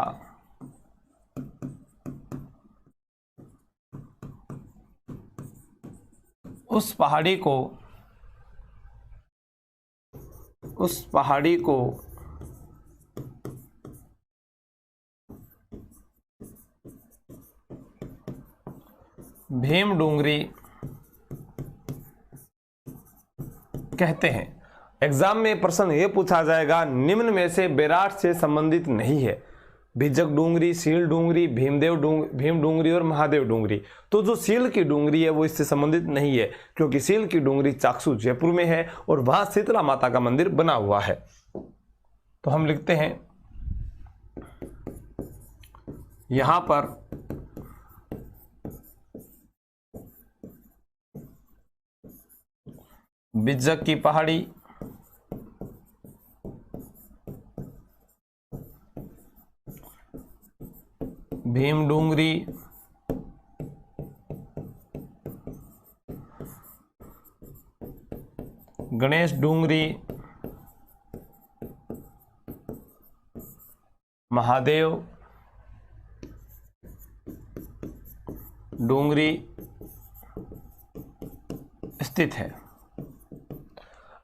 उस पहाड़ी को भीम डूंगरी कहते हैं। एग्जाम में प्रश्न यह पूछा जाएगा, निम्न में से बेराट से संबंधित नहीं है। भिज्जक डूंगरी, सील डूंगरी, भीम डूंगरी और महादेव डूंगरी। तो जो सील की डूंगरी है वो इससे संबंधित नहीं है, क्योंकि सील की डूंगरी चाकसू जयपुर में है और वहां शीतला माता का मंदिर बना हुआ है। तो हम लिखते हैं यहां पर भिज्जक की पहाड़ी, भीम डूंगरी, गणेश डूंगरी, महादेव डूंगरी स्थित है।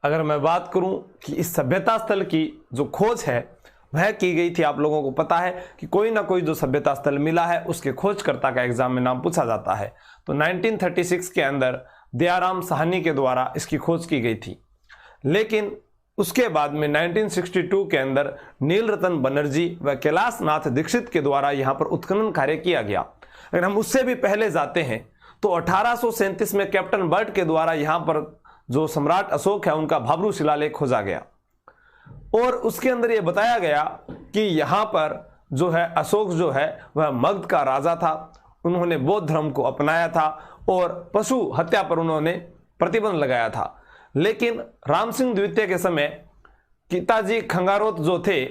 अगर मैं बात करूं कि इस सभ्यता स्थल की जो खोज है वह की गई थी, आप लोगों को पता है कि कोई ना कोई जो सभ्यता स्थल मिला है उसके खोजकर्ता का एग्जाम में नाम पूछा जाता है। तो 1936 के अंदर दयाराम साहनी के द्वारा इसकी खोज की गई थी, लेकिन उसके बाद में 1962 के अंदर नीलरतन बनर्जी व कैलाश नाथ दीक्षित के द्वारा यहां पर उत्खनन कार्य किया गया। अगर हम उससे भी पहले जाते हैं तो 1837 में कैप्टन बर्ट के द्वारा यहां पर जो सम्राट अशोक है उनका भाब्रू शिलालेख खोजा गया और उसके अंदर यह बताया गया कि यहां पर जो है अशोक जो है वह मगध का राजा था। उन्होंने बौद्ध धर्म को अपनाया था और पशु हत्या पर उन्होंने प्रतिबंध लगाया था। लेकिन राम सिंह द्वितीय के समय पिताजी खंगारोत जो थे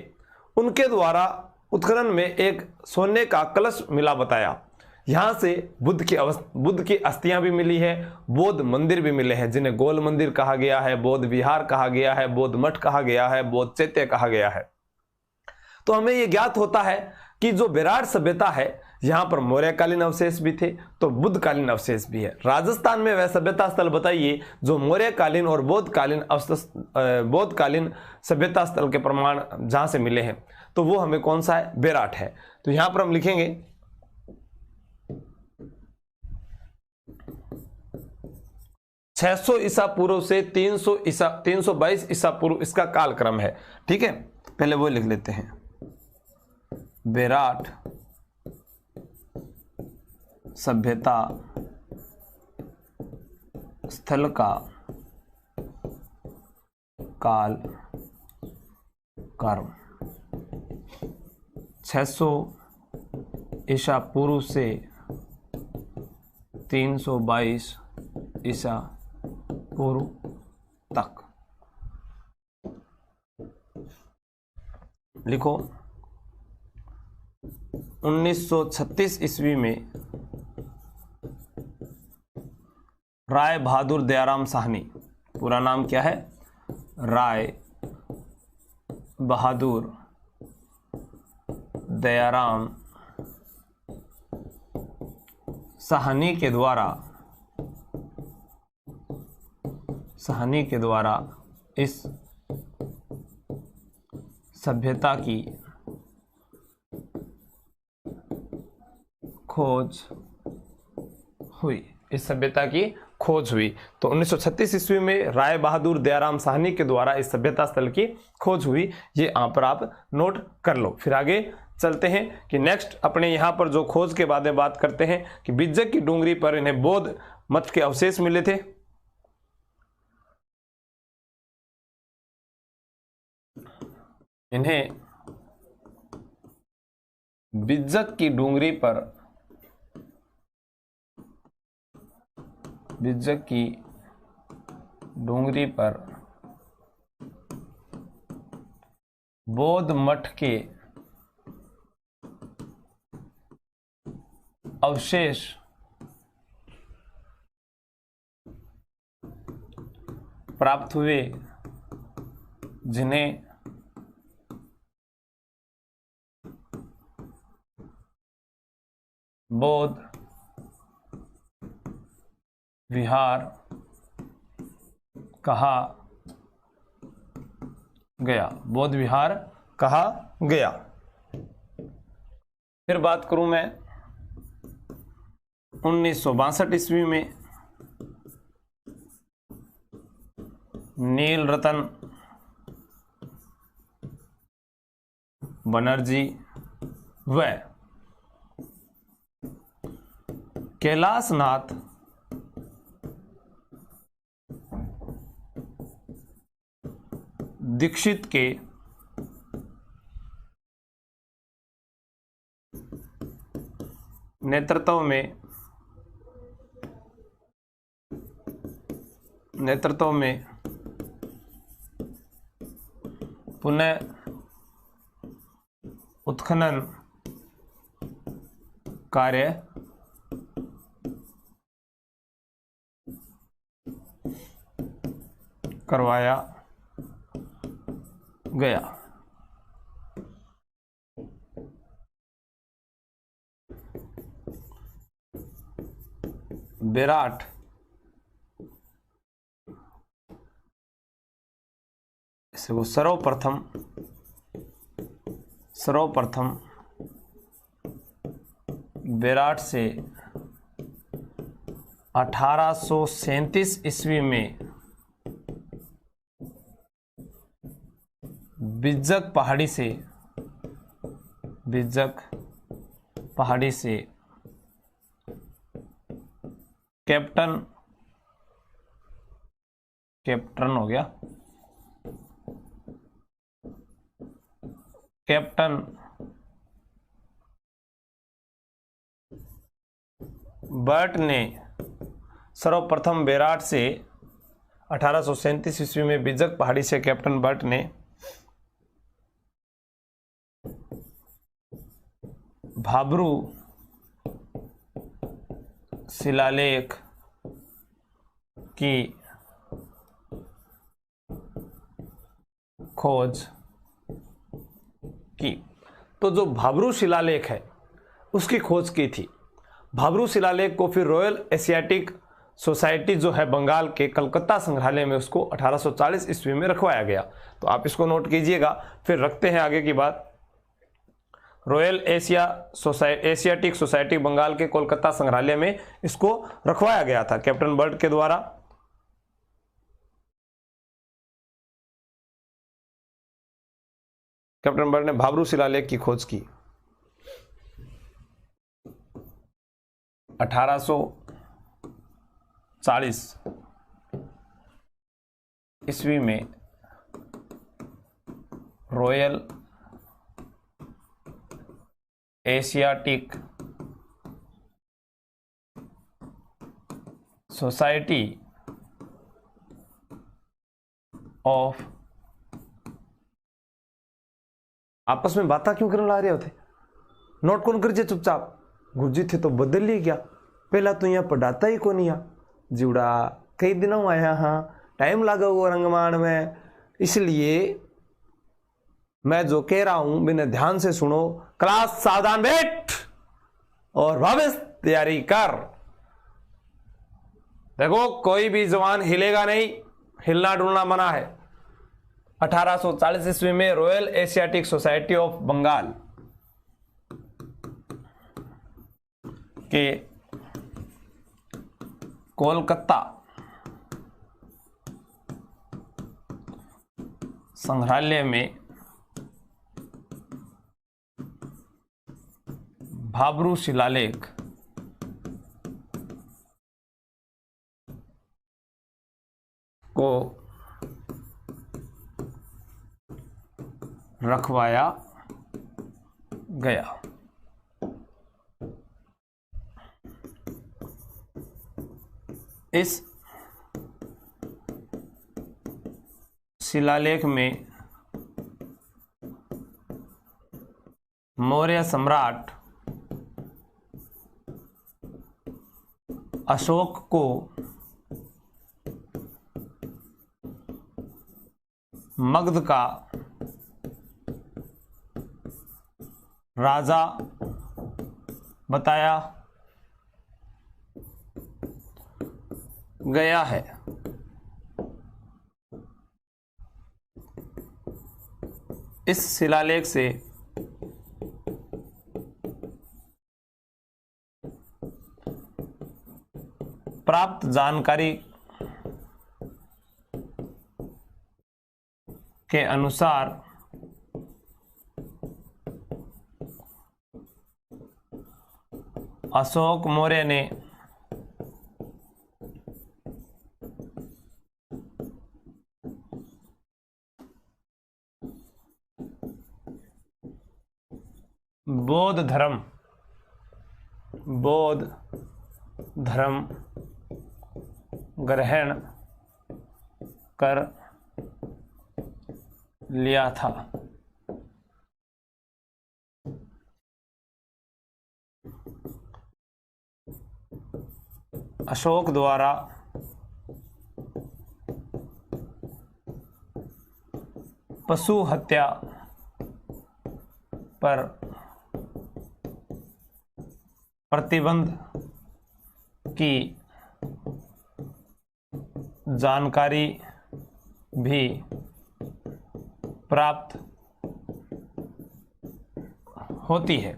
उनके द्वारा उत्खनन में एक सोने का कलश मिला बताया। यहां से बुद्ध की अस्थियां भी मिली है, बौद्ध मंदिर भी मिले हैं जिन्हें गोल मंदिर कहा गया है, बौद्ध विहार कहा गया है, बौद्ध मठ कहा गया है, बौद्ध चैत्य कहा गया है। तो हमें यह ज्ञात होता है कि जो बेराट सभ्यता है यहां पर मौर्यकालीन अवशेष भी थे तो बुद्धकालीन अवशेष भी है। राजस्थान में वह सभ्यता स्थल बताइए जो मौर्यकालीन और बौद्धकालीन सभ्यता स्थल के प्रमाण जहां से मिले हैं, तो वो हमें कौन सा है? बेराट है। तो यहां पर हम लिखेंगे 600 ईसा पूर्व से 322 ईसा पूर्व इसका कालक्रम है। ठीक है, पहले वो लिख लेते हैं। बेराट सभ्यता स्थल का काल कर्म 600 ईसा पूर्व से 322 ईसा पूर्व तक। लिखो 1936 ईस्वी में राय बहादुर दयाराम साहनी, पूरा नाम क्या है? राय बहादुर दयाराम साहनी के द्वारा इस सभ्यता की खोज हुई। तो 1936 ईस्वी में राय बहादुर दयाराम साहनी के द्वारा इस सभ्यता स्थल की खोज हुई। ये यहाँ पर आप नोट कर लो। फिर आगे चलते हैं कि नेक्स्ट अपने यहाँ पर जो खोज के बारे में बात करते हैं कि बिज्जक की डूंगरी पर इन्हें बौद्ध मठ के अवशेष मिले थे। इन्हें बिज्जक की डूंगरी पर बौद्ध मठ के अवशेष प्राप्त हुए, जिन्हें बौद्ध विहार कहा गया। बौद्ध विहार कहा गया। फिर बात करूं मैं 1962 ईस्वी में नील रतन बनर्जी व कैलाश नाथ दीक्षित के नेतृत्व में पुनः उत्खनन कार्य करवाया गया। बेराट इसे वो सर्वप्रथम बेराट से 1837 ईस्वी में बिज्जक पहाड़ी से कैप्टन हो गया, कैप्टन बर्ट ने सर्वप्रथम बेराट से 1837 ईस्वी में बिज्जक पहाड़ी से कैप्टन बर्ट ने भाब्रू शिलालेख की खोज की। तो जो भाब्रू शिलालेख है उसकी खोज की थी। भाब्रू शिलालेख को फिर रॉयल एशियाटिक सोसाइटी जो है बंगाल के कलकत्ता संग्रहालय में उसको 1840 ईस्वी में रखवाया गया। तो आप इसको नोट कीजिएगा। फिर रखते हैं आगे की बात। रॉयल एशियाटिक सोसाइटी बंगाल के कोलकाता संग्रहालय में इसको रखवाया गया था कैप्टन बर्ट के द्वारा। कैप्टन बर्ट ने भाब्रू शिलालेख की खोज की। 1840 ईस्वी में रॉयल एशियाटिक सोसाइटी ऑफ आपस में बातें क्यों करने ला रहे होते? नोट कौन कर चुपचाप। गुरुजी थे तो बदल ली क्या? पहला तो यहाँ पढ़ाता ही कौन यहाँ जीवड़ा, कई दिनों आया हाँ, टाइम लगा हुआ रंगमान में, इसलिए मैं जो कह रहा हूं मैंने ध्यान से सुनो। क्लास सावधान बैठ और वापस तैयारी कर। देखो कोई भी जवान हिलेगा नहीं, हिलना डुलना मना है। 1840 ईस्वी में Royal Asiatic Society of Bengal के कोलकाता संग्रहालय में भाब्रू शिलालेख को रखवाया गया। इस शिलालेख में मौर्य सम्राट अशोक को मगध का राजा बताया गया है। इस शिलालेख से प्राप्त जानकारी के अनुसार अशोक मौर्य ने बौद्ध धर्म ग्रहण कर लिया था। अशोक द्वारा पशु हत्या पर प्रतिबंध की जानकारी भी प्राप्त होती है।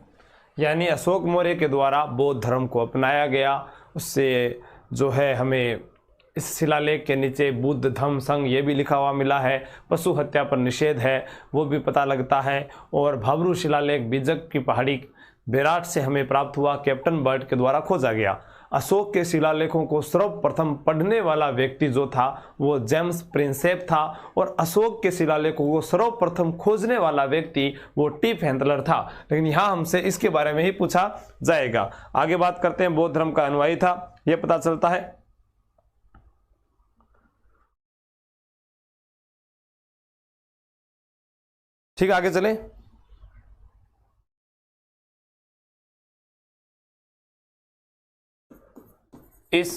यानी अशोक मौर्य के द्वारा बौद्ध धर्म को अपनाया गया, उससे जो है हमें इस शिलालेख के नीचे बुद्ध धम्म संघ ये भी लिखा हुआ मिला है। पशु हत्या पर निषेध है वो भी पता लगता है। और भाब्रू शिलालेख बीजक की पहाड़ी बेराट से हमें प्राप्त हुआ, कैप्टन बर्ड के द्वारा खोजा गया। अशोक के शिलालेखों को सर्वप्रथम पढ़ने वाला व्यक्ति जो था वो जेम्स प्रिंसेप था, और अशोक के शिलालेखों को सर्वप्रथम खोजने वाला व्यक्ति वो टिफ हैंडलर था। लेकिन यहाँ हमसे इसके बारे में ही पूछा जाएगा। आगे बात करते हैं, बौद्ध धर्म का अनुयायी था यह पता चलता है। ठीक, आगे चलें। इस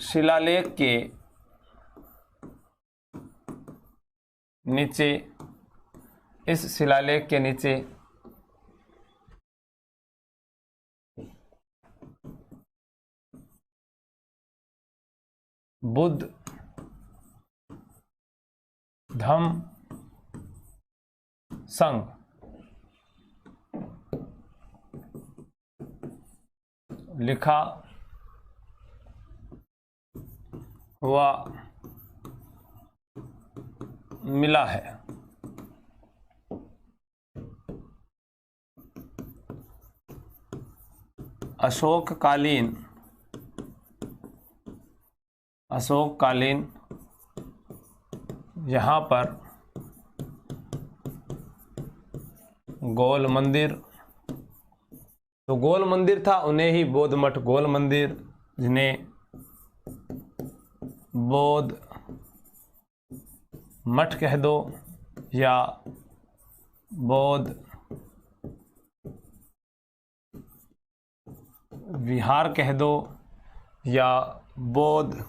शिलालेख के नीचे बुद्ध धम्म संघ लिखा हुआ मिला है। अशोककालीन यहाँ पर गोल मंदिर, तो गोल मंदिर था उन्हें ही बौद्ध मठ गोल मंदिर, जिन्हें बौद्ध मठ कह दो या बौद्ध विहार कह दो या बौद्ध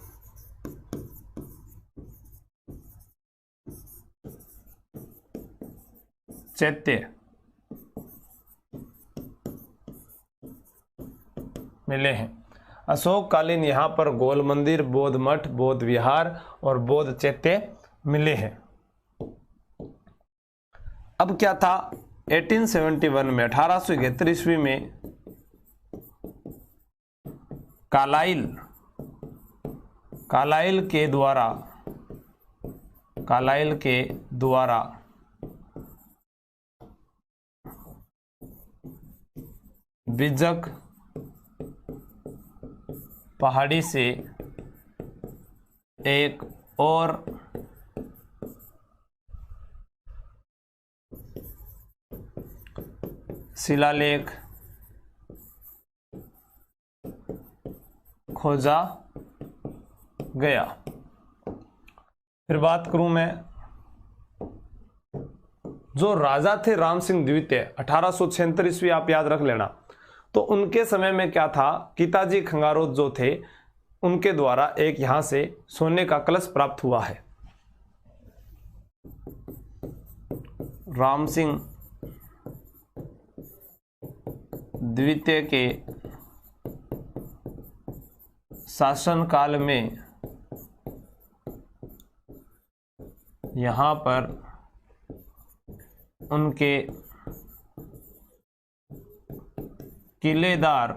चैत्य मिले हैं। अशोककालीन यहाँ पर गोल मंदिर, बौद्ध मठ, बौद्ध विहार और बौद्ध चैत्य मिले हैं। अब क्या था, 1871 में 1871 ईस्वी में कालाइल के द्वारा बीजक पहाड़ी से एक और शिलालेख खोजा गया। फिर बात करूं मैं जो राजा थे राम सिंह द्वितीय 1876 ईस्वी, आप याद रख लेना। तो उनके समय में क्या था, किताजी खंगारोत जो थे उनके द्वारा एक यहां से सोने का कलश प्राप्त हुआ है। राम सिंह द्वितीय के शासनकाल में यहाँ पर उनके किलेदार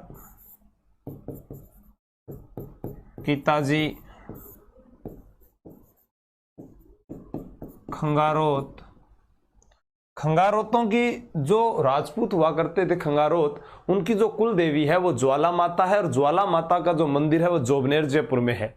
किताजी खंगारोतों की जो राजपूत हुआ करते थे खंगारोत, उनकी जो कुल देवी है वो ज्वाला माता है, और ज्वाला माता का जो मंदिर है वो जोबनेर जयपुर में है।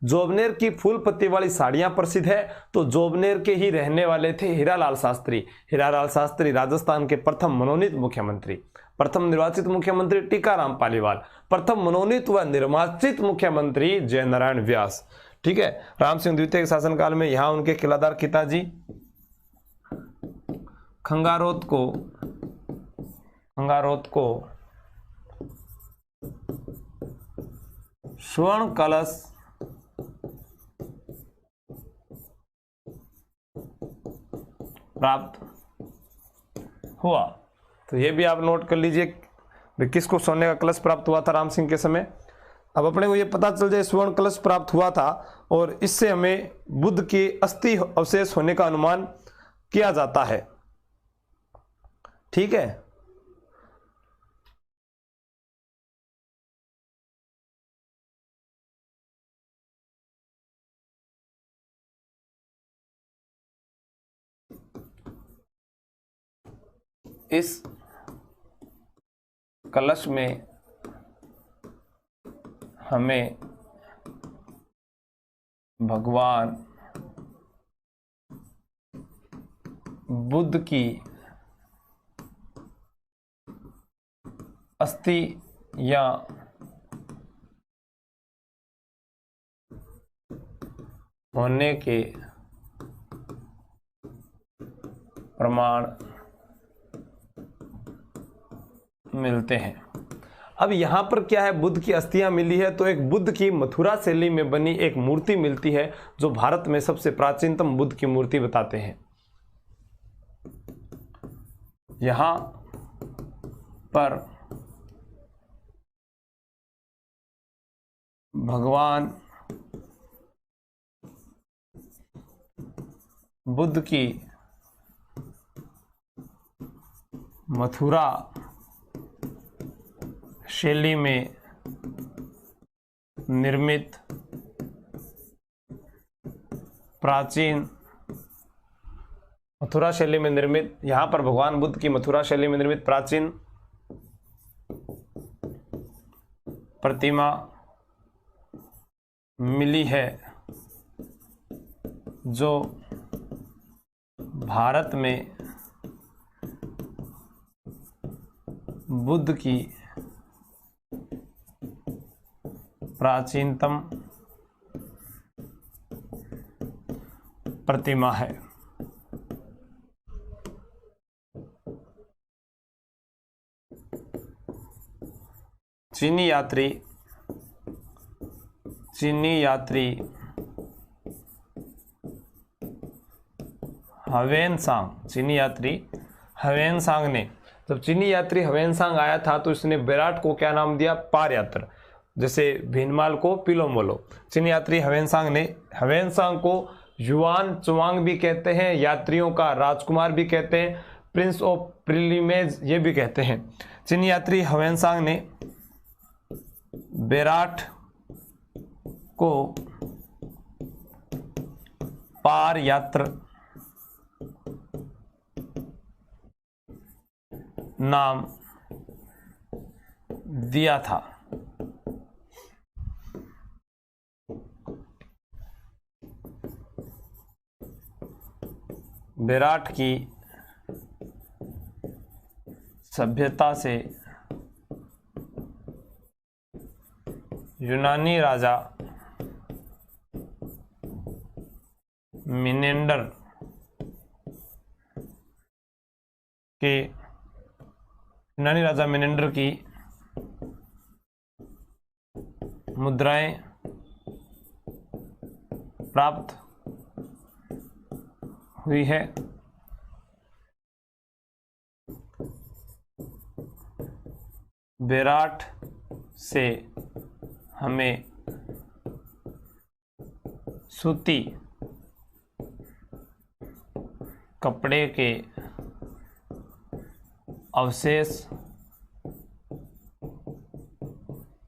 जोबनेर की फूल पत्ती वाली साड़ियां प्रसिद्ध है। तो जोबनेर के ही रहने वाले थे हीरालाल शास्त्री। हीरालाल शास्त्री राजस्थान के प्रथम मनोनीत मुख्यमंत्री, प्रथम निर्वाचित मुख्यमंत्री टीकाराम पालीवाल, प्रथम मनोनीत व निर्वाचित मुख्यमंत्री जयनारायण व्यास। ठीक है, राम सिंह द्वितीय के शासनकाल में यहां उनके किलादार किताजी खंगारोत को स्वर्ण कलश प्राप्त हुआ। तो ये भी आप नोट कर लीजिए, किसको सोने का कलश प्राप्त हुआ था राम सिंह के समय। अब अपने को ये पता चल जाए स्वर्ण कलश प्राप्त हुआ था, और इससे हमें बुद्ध के अस्थि अवशेष होने का अनुमान किया जाता है। ठीक है, इस कलश में हमें भगवान बुद्ध की अस्थि या होने के प्रमाण मिलते हैं। अब यहां पर क्या है, बुद्ध की अस्थियां मिली है, तो एक बुद्ध की मथुरा शैली में बनी एक मूर्ति मिलती है, जो भारत में सबसे प्राचीनतम बुद्ध की मूर्ति बताते हैं। यहां पर भगवान बुद्ध की मथुरा शैली में निर्मित मथुरा शैली में निर्मित, यहां पर भगवान बुद्ध की मथुरा शैली में निर्मित प्राचीन प्रतिमा मिली है, जो भारत में बुद्ध की प्राचीनतम प्रतिमा है। चीनी यात्री हवेनसांग ने, जब चीनी यात्री हवेनसांग आया था तो इसने विराट को क्या नाम दिया, पार यात्र। जैसे भीनमाल को पिलोमोलो। चीनी यात्री हवेनसांग को युआन चुआंग भी कहते हैं, यात्रियों का राजकुमार भी कहते हैं, प्रिंस ऑफ प्रिलिमेज ये भी कहते हैं। चीनी यात्री हवेनसांग ने विराट को पार यात्र नाम दिया था। विराट की सभ्यता से यूनानी राजा मिनेंडर के यूनानी राजा मेनेंडर की मुद्राएं प्राप्त हुई है। बेराट से हमें सूती कपड़े के अवशेष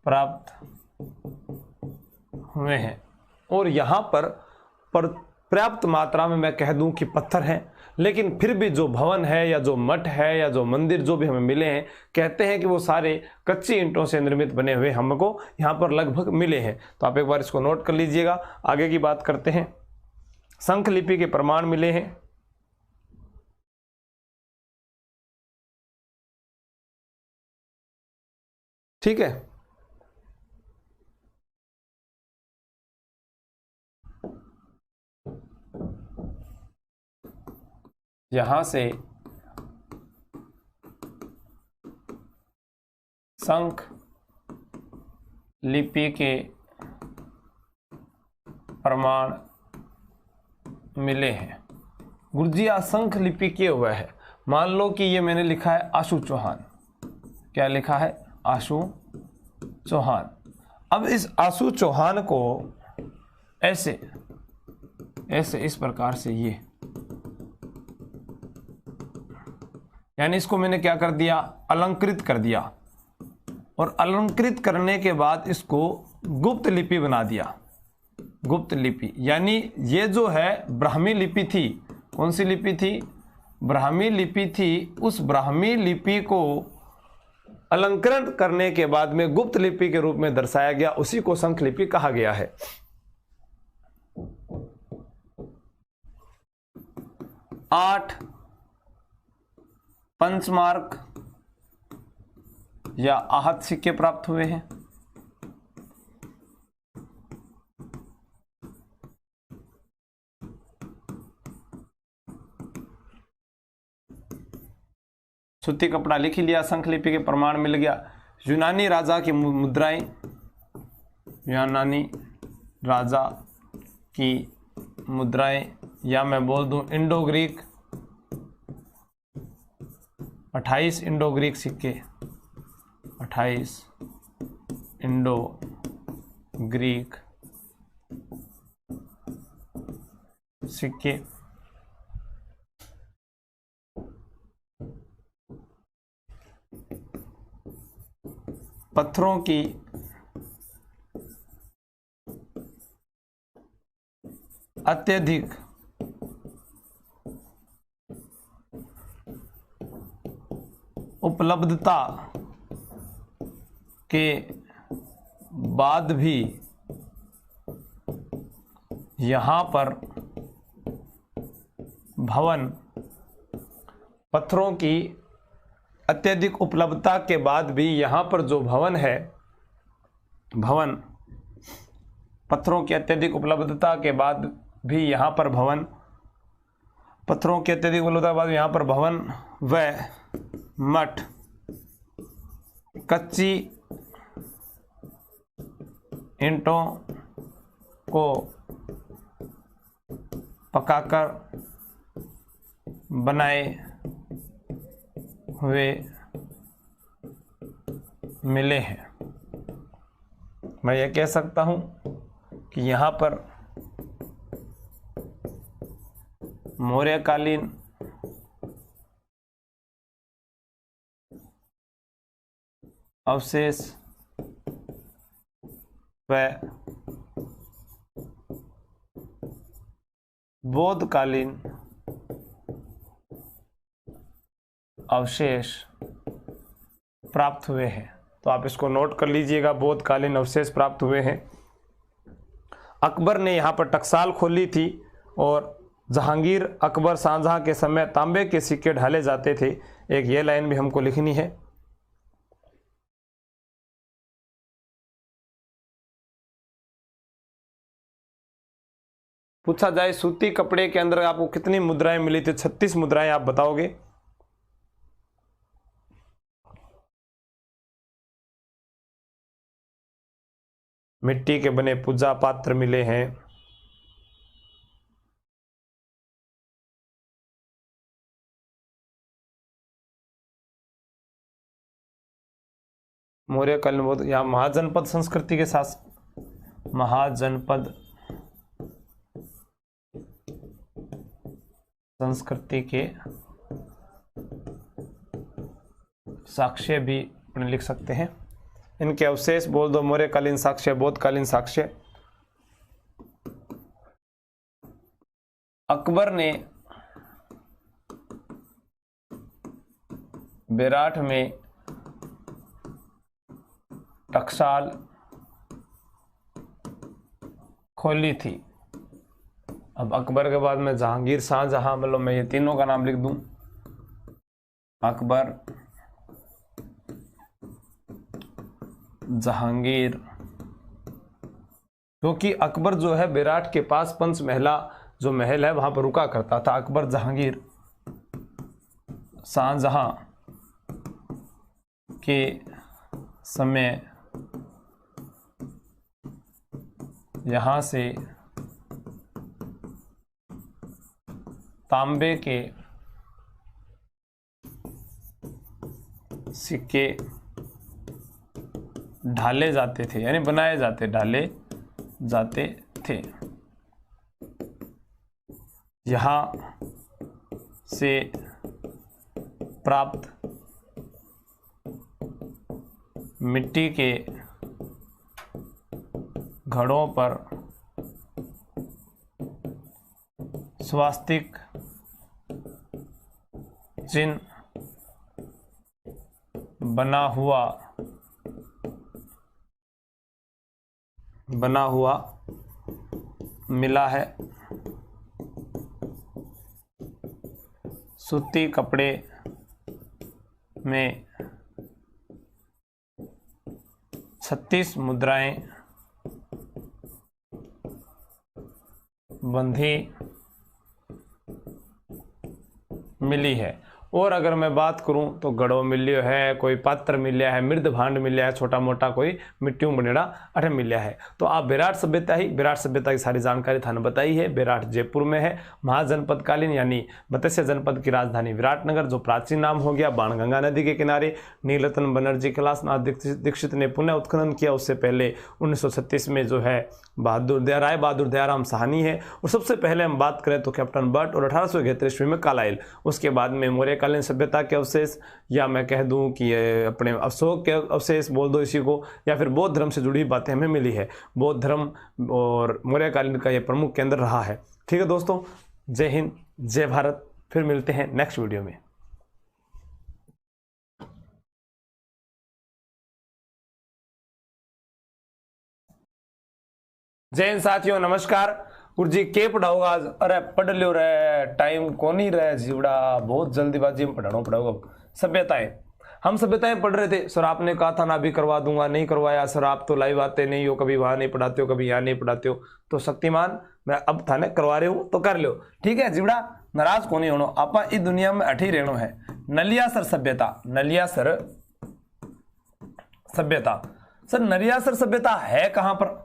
प्राप्त हुए हैं। और यहाँ पर पर्याप्त मात्रा में मैं कह दूं कि पत्थर हैं, लेकिन फिर भी जो भवन है या जो मठ है या जो मंदिर जो भी हमें मिले हैं, कहते हैं कि वो सारे कच्ची ईंटों से निर्मित बने हुए हमको यहाँ पर लगभग मिले हैं। तो आप एक बार इसको नोट कर लीजिएगा। आगे की बात करते हैं। शंख लिपि के प्रमाण मिले हैं। ठीक है, यहां से शंख लिपि के प्रमाण मिले हैं। गुरुजी आज शंख लिपि किए हुआ है। मान लो कि ये मैंने लिखा है आशु चौहान। क्या लिखा है? आशु चौहान। अब इस आशु चौहान को ऐसे ऐसे इस प्रकार से ये, यानी इसको मैंने क्या कर दिया? अलंकृत कर दिया। और अलंकृत करने के बाद इसको गुप्त लिपि बना दिया। गुप्त लिपि यानी ये जो है ब्राह्मी लिपि थी। कौन सी लिपि थी? ब्राह्मी लिपि थी। उस ब्राह्मी लिपि को अलंकरण करने के बाद में गुप्त लिपि के रूप में दर्शाया गया, उसी को शंख लिपि कहा गया है। 8 पंचमार्क या आहत सिक्के प्राप्त हुए हैं। सूती कपड़ा लिख लिया, शंख लिपि के प्रमाण मिल गया। यूनानी राजा की मुद्राएं, यूनानी राजा की मुद्राएं, या मैं बोल दूं इंडो ग्रीक, 28 इंडो ग्रीक सिक्के, 28 इंडो ग्रीक सिक्के। पत्थरों की अत्यधिक उपलब्धता के बाद भी यहाँ पर भवन, पत्थरों की अत्यधिक उपलब्धता के बाद भी यहाँ पर जो भवन है, भवन, पत्थरों की अत्यधिक उपलब्धता के बाद भी यहाँ पर भवन, पत्थरों की अत्यधिक उपलब्धता के बाद यहाँ पर भवन व मठ कच्ची ईंटों को पकाकर बनाए हुए मिले हैं। मैं ये कह सकता हूँ कि यहाँ पर मौर्यकालीन अवशेष व बौद्धकालीन अवशेष प्राप्त हुए हैं। तो आप इसको नोट कर लीजिएगा, बौद्धकालीन अवशेष प्राप्त हुए हैं। अकबर ने यहाँ पर टकसाल खोली थी और जहांगीर, अकबर, शाहजहां के समय तांबे के सिक्के ढाले जाते थे। एक ये लाइन भी हमको लिखनी है। पूछा जाए सूती कपड़े के अंदर आपको कितनी मुद्राएं मिली थी? 36 मुद्राएं आप बताओगे। मिट्टी के बने पूजा पात्र मिले हैं। मौर्य कालीन बहुत यहाँ महाजनपद संस्कृति के साथ महाजनपद संस्कृति के साक्ष्य भी अपने लिख सकते हैं। इनके अवशेष बोल दो, मौर्यकालीन साक्ष्य, बौद्धकालीन साक्ष्य। अकबर ने बेराठ में टकसाल खोली थी। अब अकबर के बाद में जहांगीर, शाहजहां, मतलब मैं ये तीनों का नाम लिख दूं। अकबर, जहांगीर, क्योंकि अकबर जो है बेराठ के पास पंचमहला जो महल है वहां पर रुका करता था। अकबर, जहांगीर, शाहजहां के समय यहां से तांबे के सिक्के ढाले जाते थे, यानी बनाए जाते, ढाले जाते थे। यहां से प्राप्त मिट्टी के घड़ों पर स्वास्तिक चिन्ह बना हुआ मिला है। सूती कपड़े में 36 मुद्राएं बंधी मिली है। और अगर मैं बात करूं तो गड़ो मिलियो है, कोई पात्र मिलिया है, मृद भांड मिलिया है, छोटा मोटा कोई मिट्टियों बनेड़ा अठे मिलिया है। तो आप बेराठ सभ्यता की सारी जानकारी थाने बताई है। बेराठ जयपुर में है। महाजनपद कालीन यानी मत्स्य जनपद की राजधानी विराटनगर, जो प्राचीन नाम हो गया बाणगंगा नदी के किनारे। नीलरत्न बनर्जी कैलाशनाथ दीक्षित ने पुनः उत्खनन किया। उससे पहले 1936 में जो है राय बहादुर दयाराम साहनी है। और सबसे पहले हम बात करें तो कैप्टन बर्ट, और 1871 ईस्वी में कालाइल। उसके बाद में मौर्यकालीन सभ्यता के अवशेष, या मैं कह दूं कि अपने अशोक के अवशेष बोल दो इसी को, या फिर बौद्ध धर्म से जुड़ी बातें हमें मिली है। बौद्ध धर्म और मौर्यकालीन का ये प्रमुख केंद्र रहा है। ठीक है दोस्तों, जय हिंद, जय भारत। फिर मिलते हैं नेक्स्ट वीडियो में। जय हिंद साथियों, नमस्कार। गुरुजी के पढ़ाओगा आज? अरे पढ़ लियो रे, टाइम को नहीं रहे जीवड़ा, बहुत जल्दीबाजी में पढ़ाना पड़ेगा। सभ्यताएं, हम सभ्यताएं पढ़ रहे थे। सर आपने कहा था ना, भी करवा दूंगा, नहीं करवाया। सर आप तो लाइव आते नहीं हो, कभी वहां नहीं पढ़ाते हो, कभी यहाँ नहीं पढ़ाते हो। तो शक्तिमान, मैं अब थाने करवा रहे हूँ तो कर लो। ठीक है जीवड़ा, नाराज को नहीं होना। आप इस दुनिया में अठी रहना है। नलियासर सभ्यता, नलियासर सभ्यता। सर नलियासर सभ्यता है कहां पर?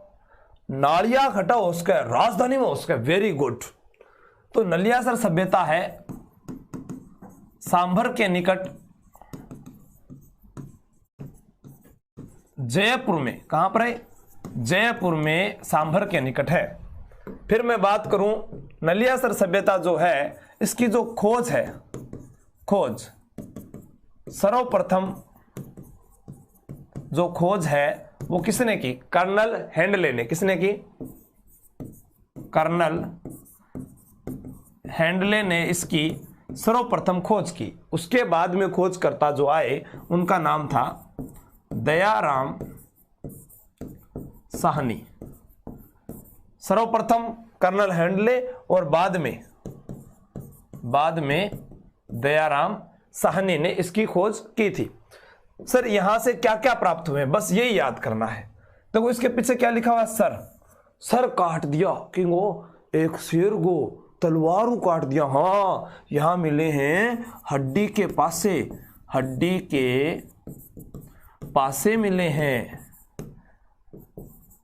नालिया खटा उसका राजधानी में उसका। Very good. तो नलियासर सभ्यता है सांभर के निकट जयपुर में। कहां पर है? जयपुर में सांभर के निकट है। फिर मैं बात करूं नलियासर सभ्यता जो है, इसकी जो खोज है, खोज सर्वप्रथम जो खोज है वो किसने की? कर्नल हैंडले ने। किसने की? कर्नल हैंडले ने इसकी सर्वप्रथम खोज की। उसके बाद में खोजकर्ता जो आए उनका नाम था दयाराम साहनी। सर्वप्रथम कर्नल हैंडले और बाद में दयाराम साहनी ने इसकी खोज की थी। सर यहां से क्या क्या प्राप्त हुए, बस यही याद करना है। देखो इसके पीछे क्या लिखा हुआ है? सर काट दिया किंगो, एक शेर को तलवारों काट दिया। हाँ, यहां मिले हैं हड्डी के पासे मिले हैं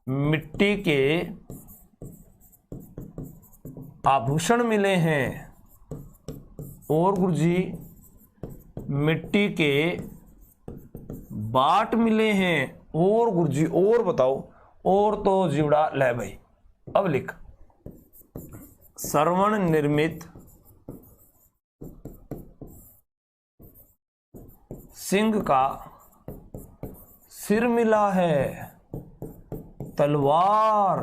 मिट्टी के आभूषण मिले हैं। और गुरुजी मिट्टी के बाट मिले हैं। और गुरुजी और बताओ। और तो जीवड़ा ले भाई। अब लिख, श्रवण निर्मित सिंह का सिर मिला है। तलवार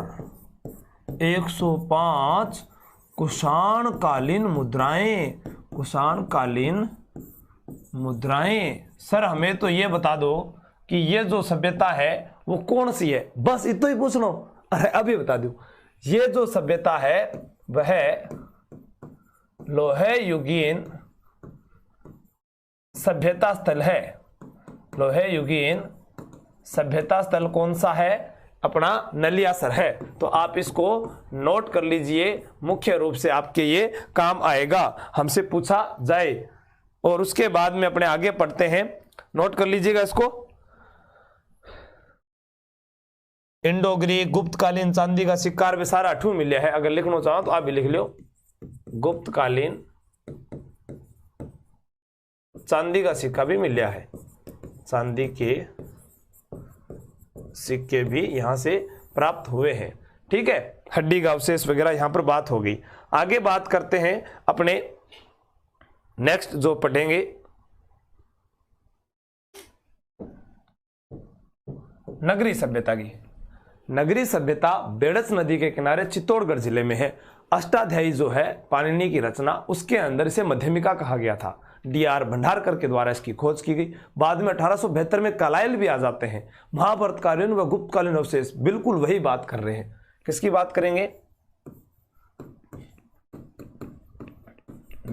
105 कुषाण कालीन मुद्राएं। कुषाण कालीन मुद्राएं। सर हमें तो ये बता दो कि ये जो सभ्यता है वो कौन सी है, बस इतना ही पूछ लो। अरे अभी बता दूं, ये जो सभ्यता है वह लोहे युगीन सभ्यता स्थल है। लोहे युगीन सभ्यता स्थल कौन सा है? अपना नलियासर है। तो आप इसको नोट कर लीजिए, मुख्य रूप से आपके ये काम आएगा, हमसे पूछा जाए। और उसके बाद में अपने आगे पढ़ते हैं, नोट कर लीजिएगा इसको। इंडो ग्रीक गुप्तकालीन चांदी का सिक्का में सारा 8 मिले है। अगर लिखना चाहो तो आप भी लिख लो। गुप्तकालीन चांदी का सिक्का भी मिला है। चांदी के सिक्के भी यहां से प्राप्त हुए हैं। ठीक है, हड्डी का अवशेष वगैरह यहां पर बात हो गई। आगे बात करते हैं अपने नेक्स्ट जो पढ़ेंगे, नगरी सभ्यता की। नगरी सभ्यता बेड़च नदी के किनारे चित्तौड़गढ़ जिले में है। अष्टाध्यायी जो है पाणिनि की रचना, उसके अंदर इसे मध्यमिका कहा गया था। डी.आर. भंडारकर के द्वारा इसकी खोज की गई। बाद में 1872 में कालाइल भी आ जाते हैं। महाभारतकालीन व गुप्तकालीन अवशेष बिल्कुल वही बात कर रहे हैं। किसकी बात करेंगे?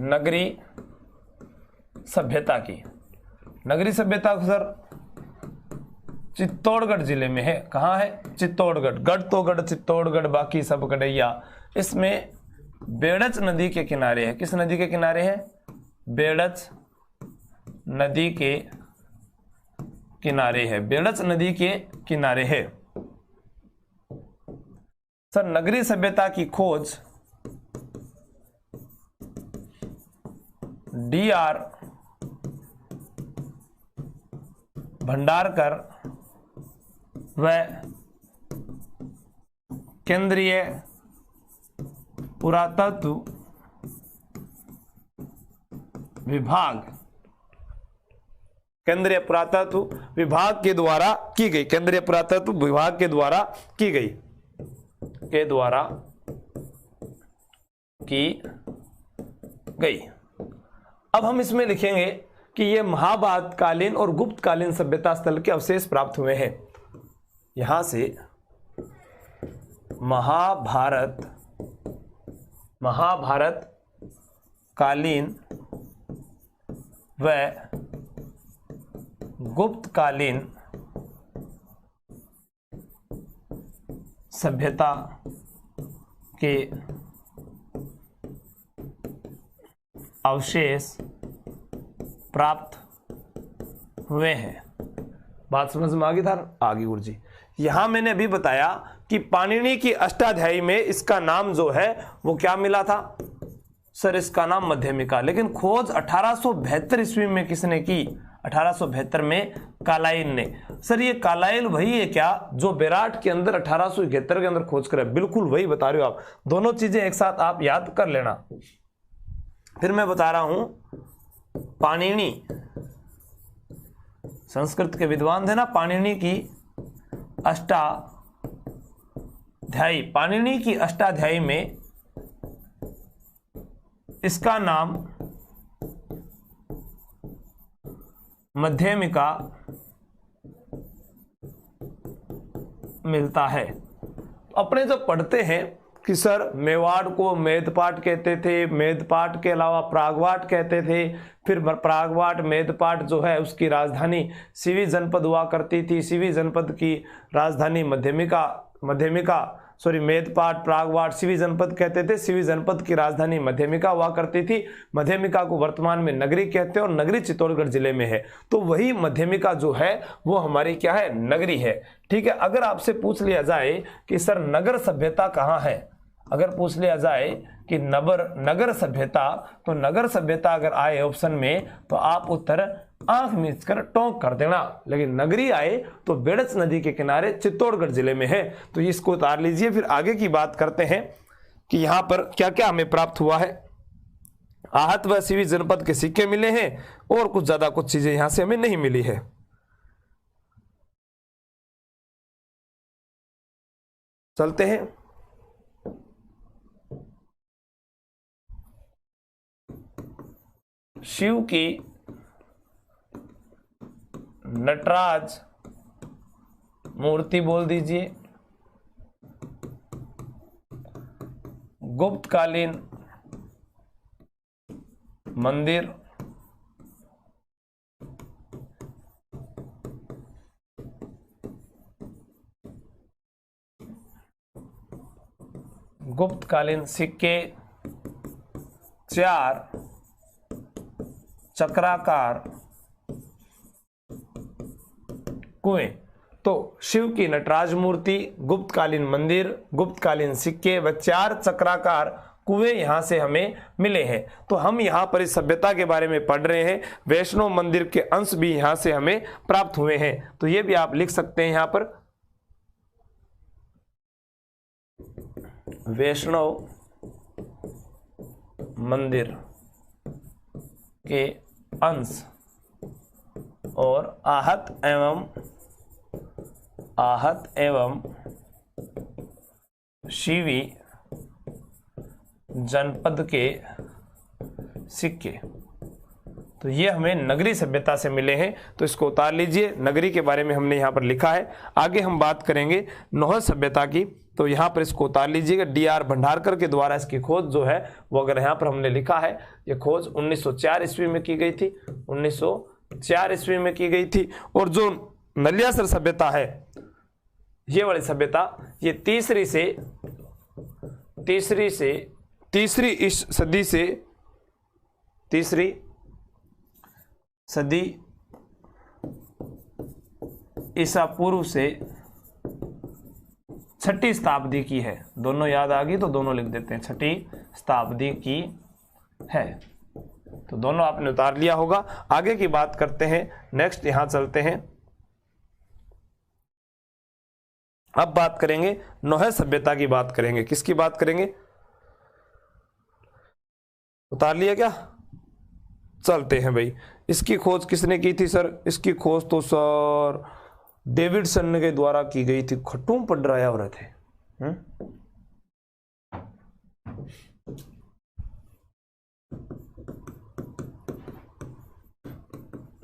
नगरी सभ्यता की। नगरी सभ्यता सर चित्तौड़गढ़ जिले में है। कहाँ है? चित्तौड़गढ़। गढ़ तो गढ़ चित्तौड़गढ़, बाकी सब गढ़ैया। इसमें बेड़च नदी के किनारे है। किस नदी के किनारे है? बेड़च नदी के किनारे है। बेड़च नदी के किनारे है। सर नगरी सभ्यता की खोज डी.आर. भंडारकर व केंद्रीय पुरातत्व विभाग, केंद्रीय पुरातत्व विभाग के द्वारा की गई। केंद्रीय पुरातत्व विभाग के द्वारा की गई। के द्वारा की गई। अब हम इसमें लिखेंगे कि ये महाभारतकालीन और गुप्तकालीन सभ्यता स्थल के अवशेष प्राप्त हुए हैं। यहां से महाभारत कालीन व गुप्तकालीन सभ्यता के अवशेष प्राप्त हुए हैं। बात समझ में आ गई? आगे गुरु जी, यहां मैंने अभी बताया कि पाणिनि की अष्टाध्यायी में इसका नाम जो है वो क्या मिला था? सर इसका नाम मध्यमिका। लेकिन खोज 1872 ईस्वी में किसने की? 1872 में कालाइल ने। सर ये कालाइल वही है क्या जो बेराट के अंदर 1871 के अंदर खोज करे? बिल्कुल वही बता रहे हो आप। दोनों चीजें एक साथ आप याद कर लेना। फिर मैं बता रहा हूं, पाणिनि संस्कृत के विद्वान थे ना, पाणिनि की अष्टाध्यायी। पाणिनि की अष्टाध्यायी में इसका नाम मध्यमिका मिलता है। अपने जब पढ़ते हैं कि सर मेवाड़ को मेदपाट कहते थे, मेदपाट के अलावा प्रागवाट कहते थे, फिर प्रागवाट मेदपाट जो है उसकी राजधानी सीवी जनपद हुआ करती थी। सीवी जनपद की राजधानी मध्यमिका मेदपाट, प्रागवाट, शिवी जनपद कहते थे। शिवी जनपद की राजधानी मध्यमिका हुआ करती थी। मध्यमिका को वर्तमान में नगरी कहते हैं और नगरी चित्तौड़गढ़ जिले में है। तो वही मध्यमिका जो है वो हमारी क्या है, नगरी है। ठीक है। अगर आपसे पूछ लिया जाए कि सर नगर सभ्यता कहाँ है, अगर पूछ लिया जाए कि नगर सभ्यता, तो नगर सभ्यता अगर आए ऑप्शन में तो आप उत्तर आंख मीच कर टोंक कर देना। लेकिन नगरी आए तो बेड़च नदी के किनारे चित्तौड़गढ़ जिले में है। तो इसको उतार लीजिए। फिर आगे की बात करते हैं कि यहां पर क्या क्या हमें प्राप्त हुआ है। आहत व शिवी जनपद के सिक्के मिले हैं और कुछ ज्यादा कुछ चीजें यहां से हमें नहीं मिली है। चलते हैं। शिव की नटराज मूर्ति बोल दीजिए। गुप्तकालीन मंदिर, गुप्तकालीन सिक्के, 4 चक्राकार कुएं। तो शिव की नटराज मूर्ति, गुप्तकालीन मंदिर, गुप्तकालीन सिक्के व 4 चक्राकार कुएं यहां से हमें मिले हैं। तो हम यहां पर इस सभ्यता के बारे में पढ़ रहे हैं। वैष्णव मंदिर के अंश भी यहां से हमें प्राप्त हुए हैं। तो ये भी आप लिख सकते हैं यहां पर, वैष्णव मंदिर के अंश और आहत एवं शिवी जनपद के सिक्के, तो ये हमें नगरी सभ्यता से मिले हैं। तो इसको उतार लीजिए। नगरी के बारे में हमने यहाँ पर लिखा है। आगे हम बात करेंगे नौह सभ्यता की। तो यहाँ पर इसको उतार लीजिएगा। DR भंडारकर के द्वारा इसकी खोज जो है वो अगर यहाँ पर हमने लिखा है, ये खोज 1904 ईस्वी में की गई थी। 1904 ईस्वी में की गई थी। और जो नलियासर सभ्यता है, ये वाली सभ्यता, ये तीसरी सदी ईसा पूर्व से 6ठी शताब्दी की है। दोनों याद आ गई तो दोनों लिख देते हैं, 6ठी शताब्दी की है। तो दोनों आपने उतार लिया होगा। आगे की बात करते हैं। नेक्स्ट यहां चलते हैं। अब बात करेंगे नौह सभ्यता की बात करेंगे। किसकी बात करेंगे, उतार लिया क्या? चलते हैं भाई। इसकी खोज किसने की थी सर? इसकी खोज तो सर डेविडसन के द्वारा की गई थी। खट्टूम पडराया हो रहे थे।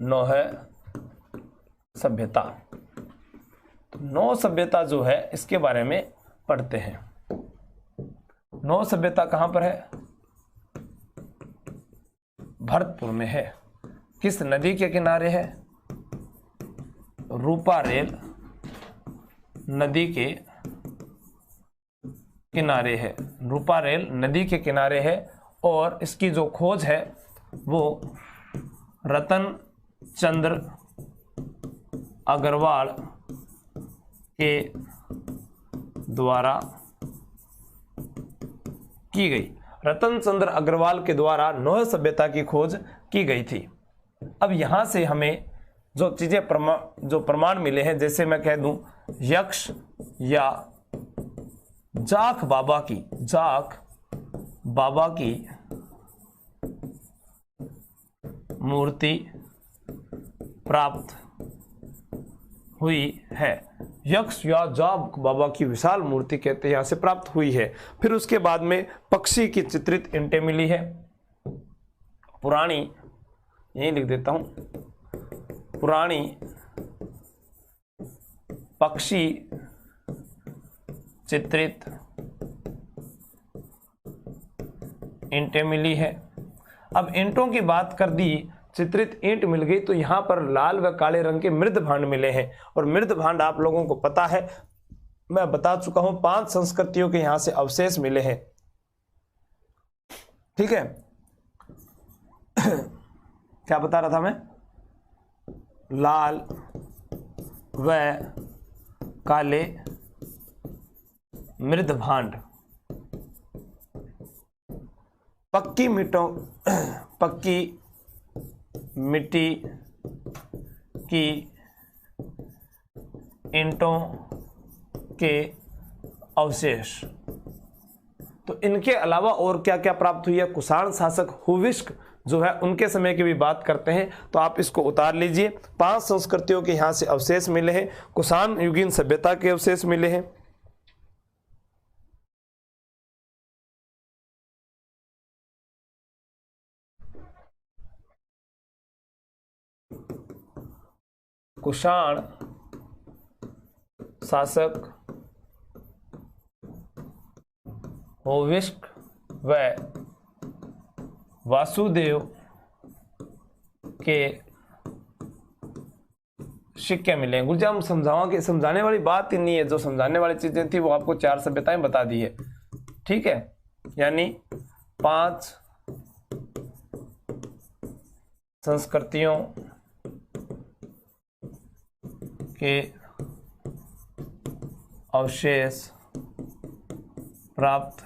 नौह सभ्यता, नौ सभ्यता जो है इसके बारे में पढ़ते हैं। नौ सभ्यता कहां पर है? भरतपुर में है। किस नदी के किनारे है? रूपारेल नदी के किनारे है। रूपारेल नदी के किनारे है। और इसकी जो खोज है वो रतन चंद्र अग्रवाल के द्वारा की गई। रतन चंद्र अग्रवाल के द्वारा नौह सभ्यता की खोज की गई थी। अब यहां से हमें जो चीजें जो प्रमाण मिले हैं, जैसे मैं कह दूं यक्ष या जाख बाबा की मूर्ति प्राप्त हुई है। यक्ष या जाख बाबा की विशाल मूर्ति कहते हैं यहां से प्राप्त हुई है। फिर उसके बाद में पक्षी की चित्रित ईंटें मिली है। पुरानी, यही लिख देता हूं, पुरानी पक्षी चित्रित ईंटें मिली है। अब ईंटों की बात कर दी, चित्रित ईंट मिल गई, तो यहां पर लाल व काले रंग के मृद भांड मिले हैं। और मृद भांड आप लोगों को पता है मैं बता चुका हूं 5 संस्कृतियों के यहां से अवशेष मिले हैं। ठीक है, क्या बता रहा था मैं? लाल व काले मृद भांड, पक्की मिट्टी की ईंटों के अवशेष। तो इनके अलावा और क्या क्या प्राप्त हुई है? कुषाण शासक हुविस्क जो है उनके समय की भी बात करते हैं, तो आप इसको उतार लीजिए। 5 संस्कृतियों के यहां से अवशेष मिले हैं। कुषाण युगीन सभ्यता के अवशेष मिले हैं। कुषाण शासक हुविस्क व वासुदेव के सिक्के मिले। गुरुजी हम समझाने वाली बात ही नहीं है, जो समझाने वाली चीजें थी वो आपको 4 सभ्यताएं बता दी है। ठीक है, यानी 5 संस्कृतियों के अवशेष प्राप्त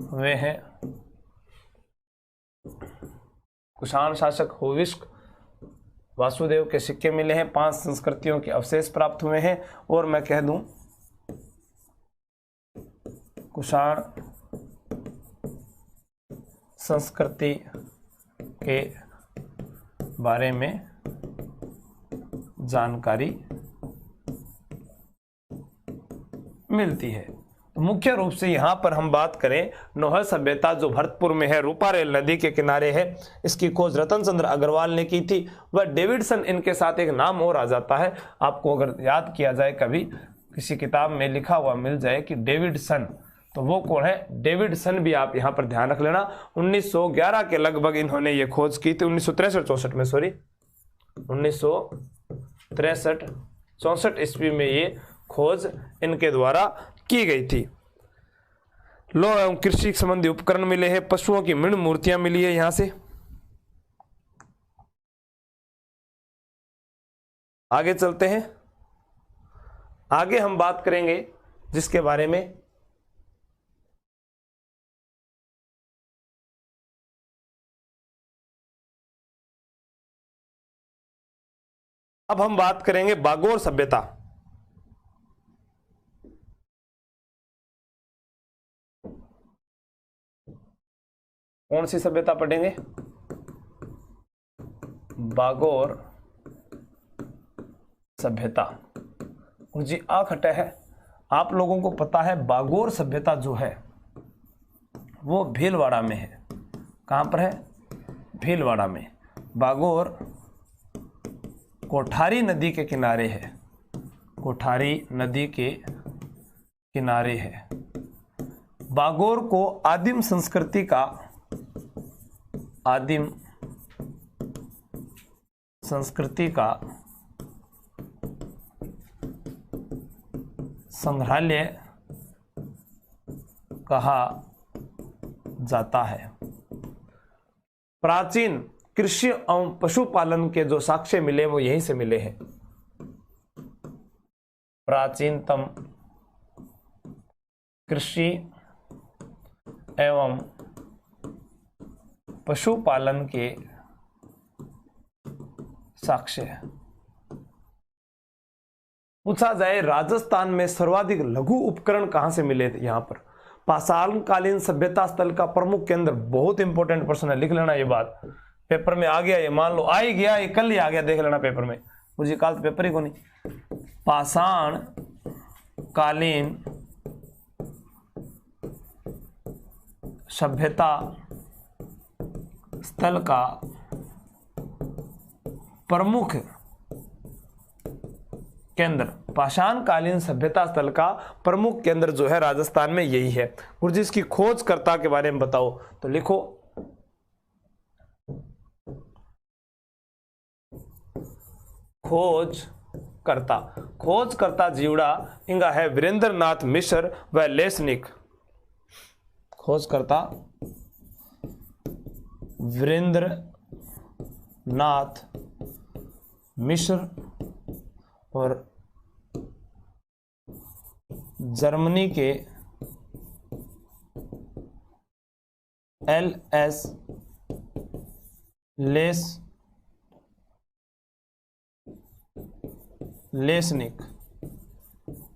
हुए हैं। कुषाण शासक हुविस्क, वासुदेव के सिक्के मिले हैं, 5 संस्कृतियों के अवशेष प्राप्त हुए हैं। और मैं कह दूं कुषाण संस्कृति के बारे में जानकारी मिलती है। तो मुख्य रूप से यहां पर हम बात करें, नौहर सभ्यता जो भरतपुर में है, रूपारेल नदी के किनारे है, इसकी खोज रतन चंद्र अग्रवाल ने की थी। वह डेविडसन, इनके साथ एक नाम और आ जाता है, आपको अगर याद किया जाए, कभी किसी किताब में लिखा हुआ मिल जाए कि डेविडसन, तो वो कौन है? डेविडसन भी आप यहां पर ध्यान रख लेना। 1911 के लगभग इन्होंने ये खोज की थी, 1963-64 में, सॉरी 1963-64 ईस्वी में ये खोज इनके द्वारा की गई थी। लौह एवं कृषि संबंधी उपकरण मिले हैं, पशुओं की मृण मूर्तियां मिली है यहां से। आगे चलते हैं, आगे हम बात करेंगे जिसके बारे में अब हम बात करेंगे बागोर सभ्यता। कौन सी सभ्यता पढ़ेंगे? बागोर सभ्यता। जी आखटे है, आप लोगों को पता है बागोर सभ्यता जो है वो भीलवाड़ा में है। कहां पर है? भीलवाड़ा में। बागोर कोठारी नदी के किनारे है, कोठारी नदी के किनारे है। बागोर को आदिम संस्कृति का, आदिम संस्कृति का संग्रहालय कहा जाता है। प्राचीन कृषि एवं पशुपालन के जो साक्ष्य मिले वो यहीं से मिले हैं। प्राचीनतम कृषि एवं पशुपालन के साक्ष्य। पूछा जाए राजस्थान में सर्वाधिक लघु उपकरण कहां से मिले थे? यहां पर पाषाण कालीन सभ्यता स्थल का प्रमुख केंद्र, बहुत इंपॉर्टेंट प्रश्न है, लिख लेना ये बात, पेपर में आ गया, ये मान लो आ ही गया, ये कल ही आ गया, देख लेना पेपर में, मुझे कल तो पेपर ही को नहीं। पाषाण कालीन सभ्यता स्थल का प्रमुख केंद्र, पाषाण कालीन सभ्यता स्थल का प्रमुख केंद्र जो है राजस्थान में यही है। गुरुजी इसकी खोजकर्ता के बारे में बताओ, तो लिखो खोज करता। खोज करता जीवड़ा इंगा है वीरेंद्र नाथ मिश्र व लेसनिक। खोज करता वीरेंद्र नाथ मिश्र और जर्मनी के LS लेसनिक,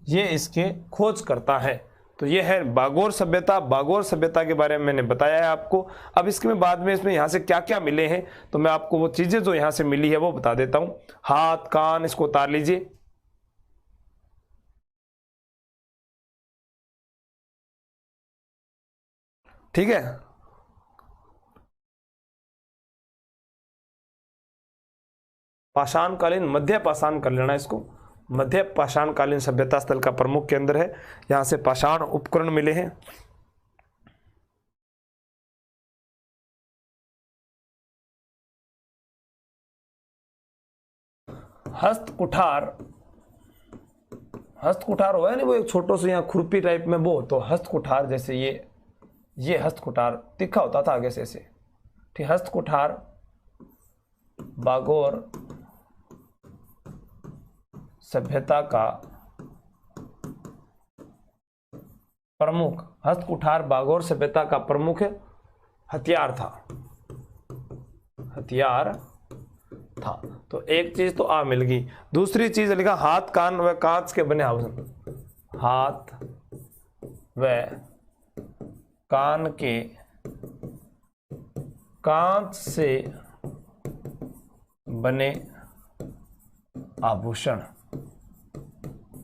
ये इसके खोज करता है। तो ये है बागोर सभ्यता। बागोर सभ्यता के बारे में मैंने बताया है आपको। अब इसके में बाद में इसमें यहाँ से क्या क्या मिले हैं तो मैं आपको वो चीजें जो यहाँ से मिली है वो बता देता हूं। हाथ, कान, इसको उतार लीजिए। ठीक है, पाषाणकालीन, मध्य पाषाण कर लेना इसको। मध्य पाषाणकालीन सभ्यता स्थल का प्रमुख केंद्र है। यहां से पाषाण उपकरण मिले हैं। हस्तकुठार, हस्तकुठार हुआ है ना वो एक छोटो से यहाँ खुरपी टाइप में, वो तो हस्तकुठार। जैसे ये हस्तकुठार तीखा होता था आगे से ऐसे। ठीक, हस्तकुठार बागोर सभ्यता का प्रमुख, हस्तकुठार बागोर सभ्यता का प्रमुख हथियार था। हथियार था। तो एक चीज तो आ मिल गई। दूसरी चीज लिखा हाथ, कान व कांच के बने आभूषण। हाथ व कान के कांच से बने आभूषण।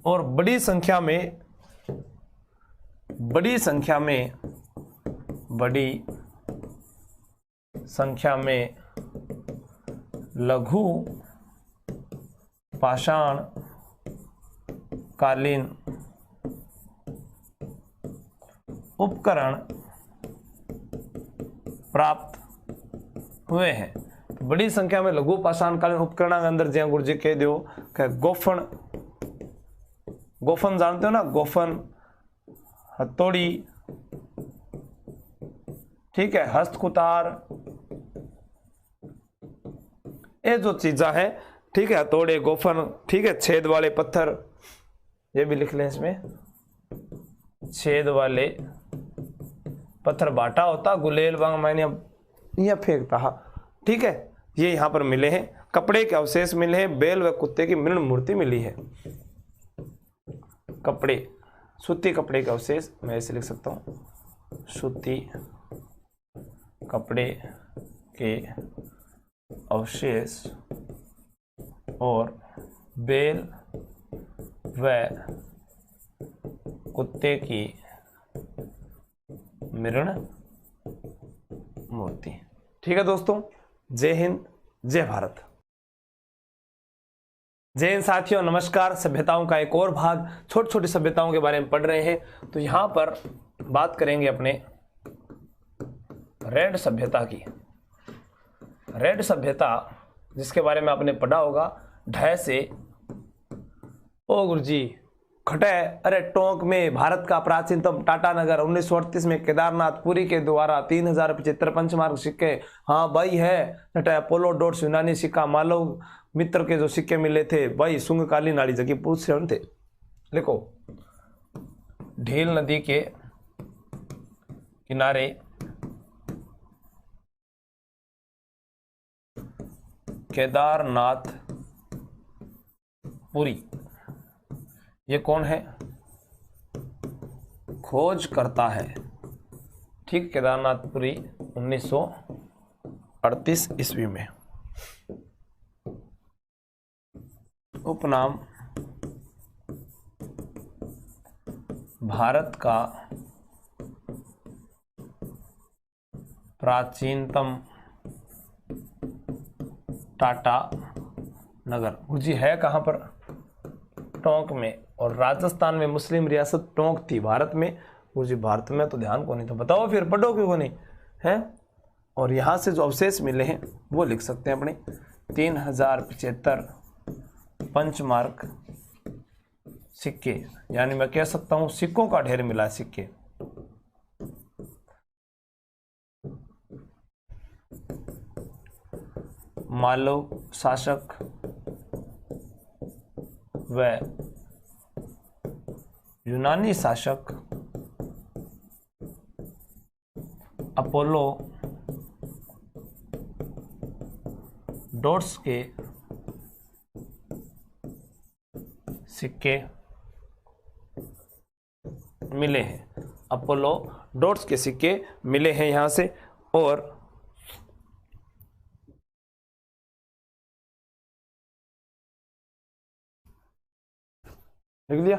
और बड़ी संख्या में लघु पाषाण कालीन उपकरण प्राप्त हुए हैं। बड़ी संख्या में लघु पाषाण कालीन उपकरण के अंदर ज्या गुरुजी कह दो कि गोफन, गोफन जानते हो ना, गोफन, हथौड़ी, ठीक है, हस्तकुतार, ये जो चीजा है, ठीक है, हथौड़े, गोफन, ठीक है, छेद वाले पत्थर, ये भी लिख लें इसमें, छेद वाले पत्थर, बाटा होता, गुलेल बांग मैंने यह फेंकता, ठीक है, ये यहां पर मिले हैं। कपड़े के अवशेष मिले हैं। बैल व कुत्ते की मृण मूर्ति मिली है। कपड़े, सूती कपड़े के अवशेष, मैं ऐसे लिख सकता हूं, सूती कपड़े के अवशेष और बैल व कुत्ते की मृण मूर्ति। ठीक है दोस्तों, जय हिंद, जय भारत। जय हिंद साथियों, नमस्कार। सभ्यताओं का एक और भाग, छोटी छोटी सभ्यताओं के बारे में पढ़ रहे हैं। तो यहां पर बात करेंगे अपने रेड सभ्यता की। रेड सभ्यता जिसके बारे में आपने पढ़ा होगा, ढ से ओ गुरुजी खटे, अरे टोंक में भारत का प्राचीनतम टाटानगर 1938 में केदारनाथ पुरी के द्वारा 3075 पंचमार्ग सिक्के, हाँ भाई है, अपोलो डॉट्स यूनानी सिक्का, मालव मित्र के जो सिक्के मिले थे भाई, सुंगकालीन वाली जगह पूछ रहे थे। लिखो, ढील नदी के किनारे केदारनाथ पुरी, ये कौन है? खोज करता है। ठीक, केदारनाथपुरी 1938 ईस्वी में। उपनाम भारत का प्राचीनतम टाटा नगर। गुरुजी है कहां पर? टोंक में। और राजस्थान में मुस्लिम रियासत टोंक थी। भारत में, गुरुजी भारत में तो ध्यान को नहीं, तो बताओ फिर पढ़ो क्यों को नहीं है। और यहां से जो अवशेष मिले हैं वो लिख सकते हैं अपने 3075 पंचमार्क सिक्के, यानी मैं कह सकता हूं सिक्कों का ढेर मिला है, सिक्के। मालव शासक व यूनानी शासक अपोलो डोट्स के सिक्के मिले हैं। अपोलो डोट्स के सिक्के मिले हैं यहां से। और लिख लिया,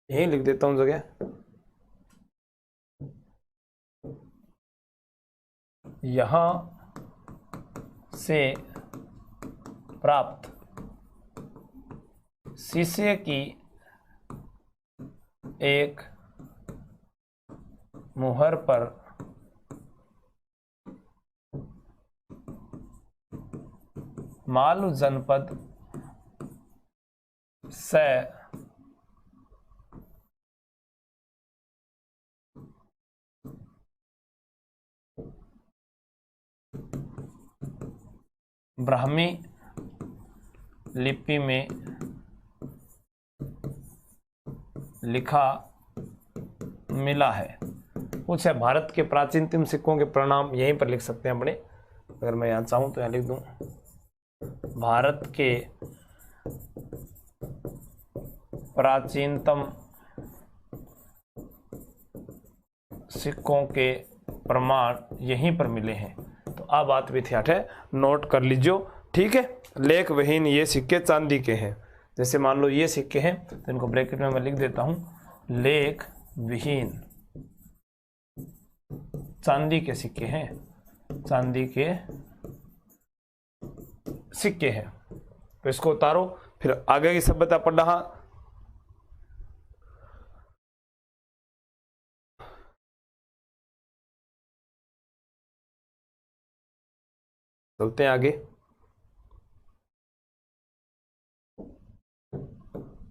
यही लिख देता हूं जगह। यहां से प्राप्त शीशे की एक मुहर पर मालव जनपद से ब्राह्मी लिपि में लिखा मिला है। कुछ है भारत के प्राचीनतम सिक्कों के परिणाम, यहीं पर लिख सकते हैं अपने। अगर मैं यहाँ चाहूँ तो यहाँ लिख दूँ, भारत के प्राचीनतम सिक्कों के प्रमाण यहीं पर मिले हैं। तो आ बात भी थे, नोट कर लीजिए, ठीक है। लेख विहीन ये सिक्के चांदी के हैं। जैसे मान लो ये सिक्के हैं तो इनको ब्रैकेट में मैं लिख देता हूं, लेख विहीन चांदी के सिक्के हैं, चांदी के सिक्के हैं। तो इसको उतारो, फिर आगे की सभ्यता पढ़ रहा। चलते हैं आगे।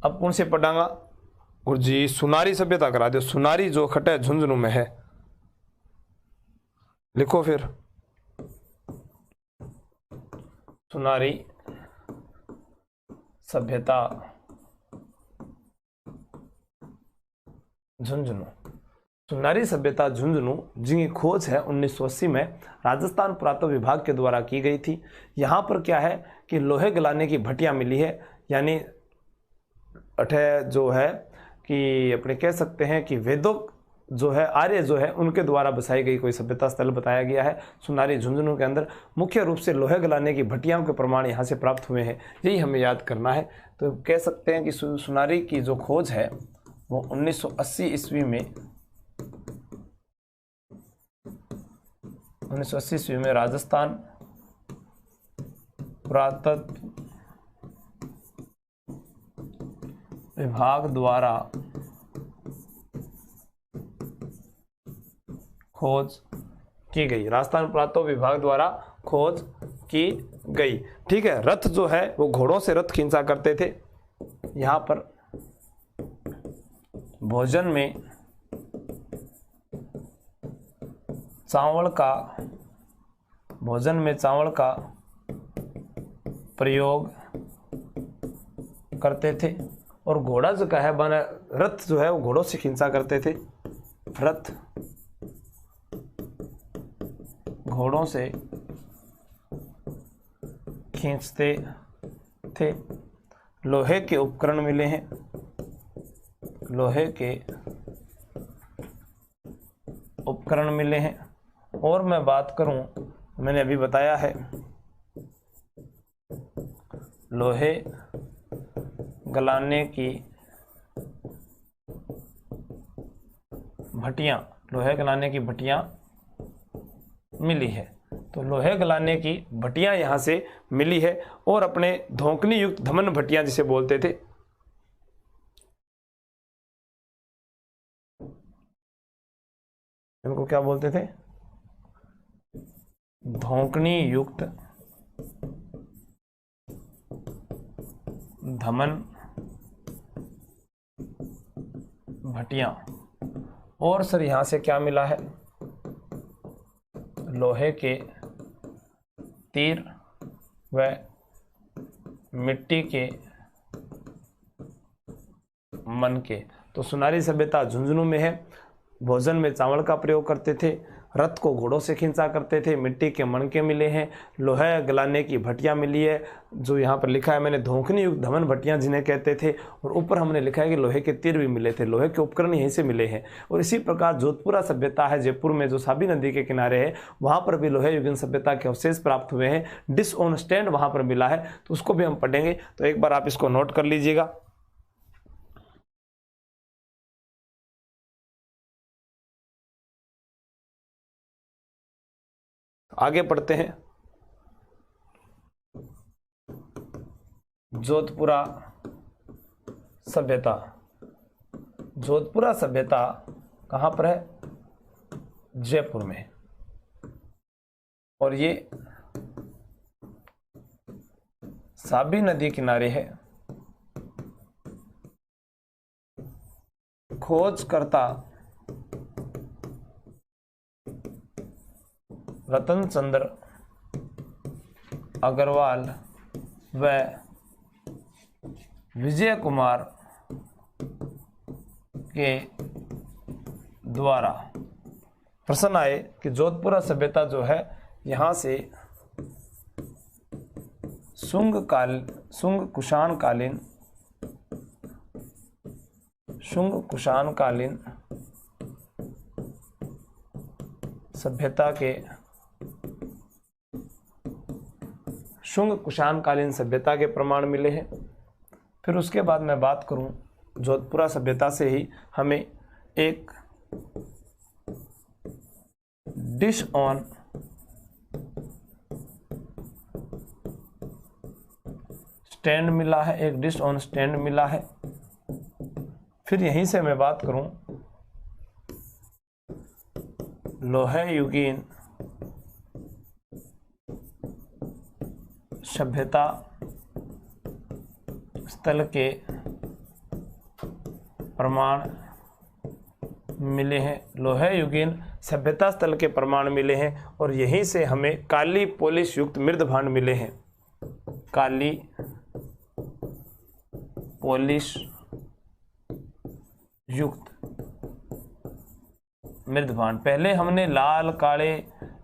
अब कौन से पढ़ांगा गुरुजी? सुनारी सभ्यता करा दो। सुनारी जो खटे झुंझुनू में है, लिखो फिर। सुनारी सभ्यता झुंझुनू। सुनारी सभ्यता झुंझुनू जिनकी खोज है 1980 में राजस्थान पुरातत्व विभाग के द्वारा की गई थी। यहाँ पर क्या है कि लोहे गलाने की भट्टियाँ मिली है, यानी अठे जो है कि अपने कह सकते हैं कि वेदों जो है, आर्य जो है, उनके द्वारा बसाई गई कोई सभ्यता स्थल बताया गया है सुनारी झुंझुनू के अंदर। मुख्य रूप से लोहे गलाने की भट्टियाँ के प्रमाण यहाँ से प्राप्त हुए हैं, यही हमें याद करना है। तो कह सकते हैं कि सुनारी की जो खोज है वो 1980 ईस्वी में 1980 ईस्वी में राजस्थान पुरातत्व विभाग द्वारा खोज की गई। राजस्थान पुरातत्व विभाग द्वारा खोज की गई, ठीक है। रथ जो है वो घोड़ों से रथ खींचा करते थे। यहाँ पर भोजन में चावल का प्रयोग करते थे। और घोड़ा जो है बना, रथ जो है वो घोड़ों से खींचा करते थे। रथ घोड़ों से खींचते थे। लोहे के उपकरण मिले हैं, लोहे के उपकरण मिले हैं। और मैं बात करूं, मैंने अभी बताया है लोहे गलाने की भट्टियां, लोहे गलाने की भट्टियां मिली है। तो लोहे गलाने की भट्टियां यहां से मिली है। और अपने धोंकनी युक्त धमन भट्टियां जिसे बोलते थे, इनको क्या बोलते थे? धोंकनी युक्त धमन भट्टियां। और सर यहां से क्या मिला है, लोहे के तीर व मिट्टी के मनके। तो सुनारी सभ्यता झुंझुनू में है। भोजन में चावल का प्रयोग करते थे, रथ को घोड़ों से खींचा करते थे, मिट्टी के मणके मिले हैं, लोहे गलाने की भट्टियां मिली है, जो यहाँ पर लिखा है मैंने धोखनी युक्त धमन भट्टियां जिन्हें कहते थे, और ऊपर हमने लिखा है कि लोहे के तीर भी मिले थे। लोहे के उपकरण यहीं से मिले हैं। और इसी प्रकार जोधपुरा सभ्यता है, जयपुर में जो साबी नदी के किनारे है, वहाँ पर भी लोहे युगीन सभ्यता के अवशेष प्राप्त हुए हैं। डिश ऑन स्टैंड वहाँ पर मिला है, तो उसको भी हम पढ़ेंगे। तो एक बार आप इसको नोट कर लीजिएगा। आगे पढ़ते हैं। जोधपुरा सभ्यता। जोधपुरा सभ्यता कहां पर है, जयपुर में। और ये साबी नदी किनारे है। खोजकर्ता रतन चंद्र अग्रवाल व विजय कुमार के द्वारा प्रश्न आए कि जोधपुरा सभ्यता जो है यहाँ से शुंग कुषाण कालीन सभ्यता के शुंग कुषाणकालीन सभ्यता के प्रमाण मिले हैं। फिर उसके बाद मैं बात करूं जोधपुरा सभ्यता से ही हमें एक डिश ऑन स्टैंड मिला है, एक डिश ऑन स्टैंड मिला है। फिर यहीं से मैं बात करूं लोहे युगीन सभ्यता स्थल के प्रमाण मिले हैं। लोहे युगीन सभ्यता स्थल के प्रमाण मिले हैं और यहीं से हमें काली पोलिश युक्त मृद भांड मिले हैं। काली पोलिश युक्त मृद भांड, पहले हमने लाल काले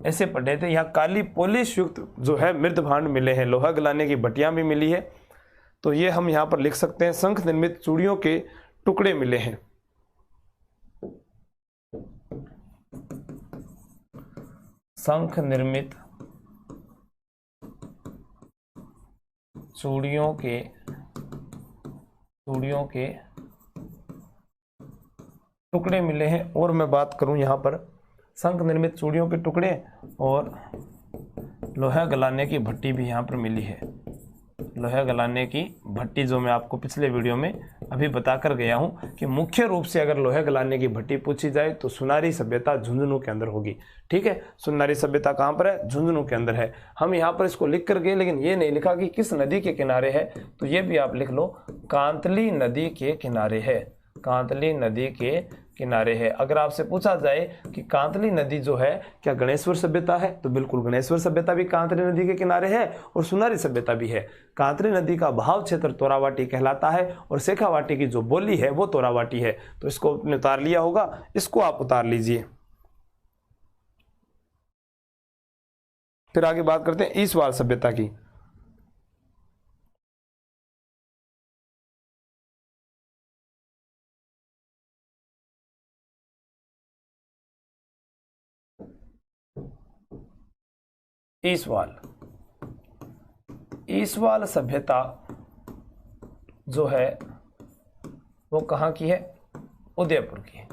ऐसे पढ़े थे, यहाँ काली पोलिश युक्त जो है मृद भांड मिले हैं। लोहा गलाने की भट्टियां भी मिली है। तो ये हम यहाँ पर लिख सकते हैं शंख निर्मित चूड़ियों के टुकड़े मिले हैं। शंख निर्मित चूड़ियों के टुकड़े मिले हैं। और मैं बात करूं यहाँ पर शंख निर्मित चूड़ियों के टुकड़े और लोहा गलाने की भट्टी भी यहाँ पर मिली है। लोहा गलाने की भट्टी जो मैं आपको पिछले वीडियो में अभी बताकर गया हूँ कि मुख्य रूप से अगर लोहा गलाने की भट्टी पूछी जाए तो सुनारी सभ्यता झुंझुनू के अंदर होगी। ठीक है, सुनारी सभ्यता कहाँ पर है, झुंझुनू के अंदर है। हम यहाँ पर इसको लिख कर गए, लेकिन ये नहीं लिखा कि किस नदी के किनारे है, तो ये भी आप लिख लो, कांतली नदी के किनारे है। कांतली नदी के किनारे है। अगर आपसे पूछा जाए कि कांतली नदी जो है क्या गणेश्वर सभ्यता है, तो बिल्कुल गणेश्वर सभ्यता भी कांतली नदी के किनारे है और सुनारी सभ्यता भी है। कांतली नदी का बहाव क्षेत्र तोरावाटी कहलाता है और शेखावाटी की जो बोली है वो तोरावाटी है। तो इसको आपने उतार लिया होगा, इसको आप उतार लीजिए। फिर आगे बात करते हैं ईसवाल सभ्यता की। ईसवाल सभ्यता जो है वो कहाँ की है, उदयपुर की है।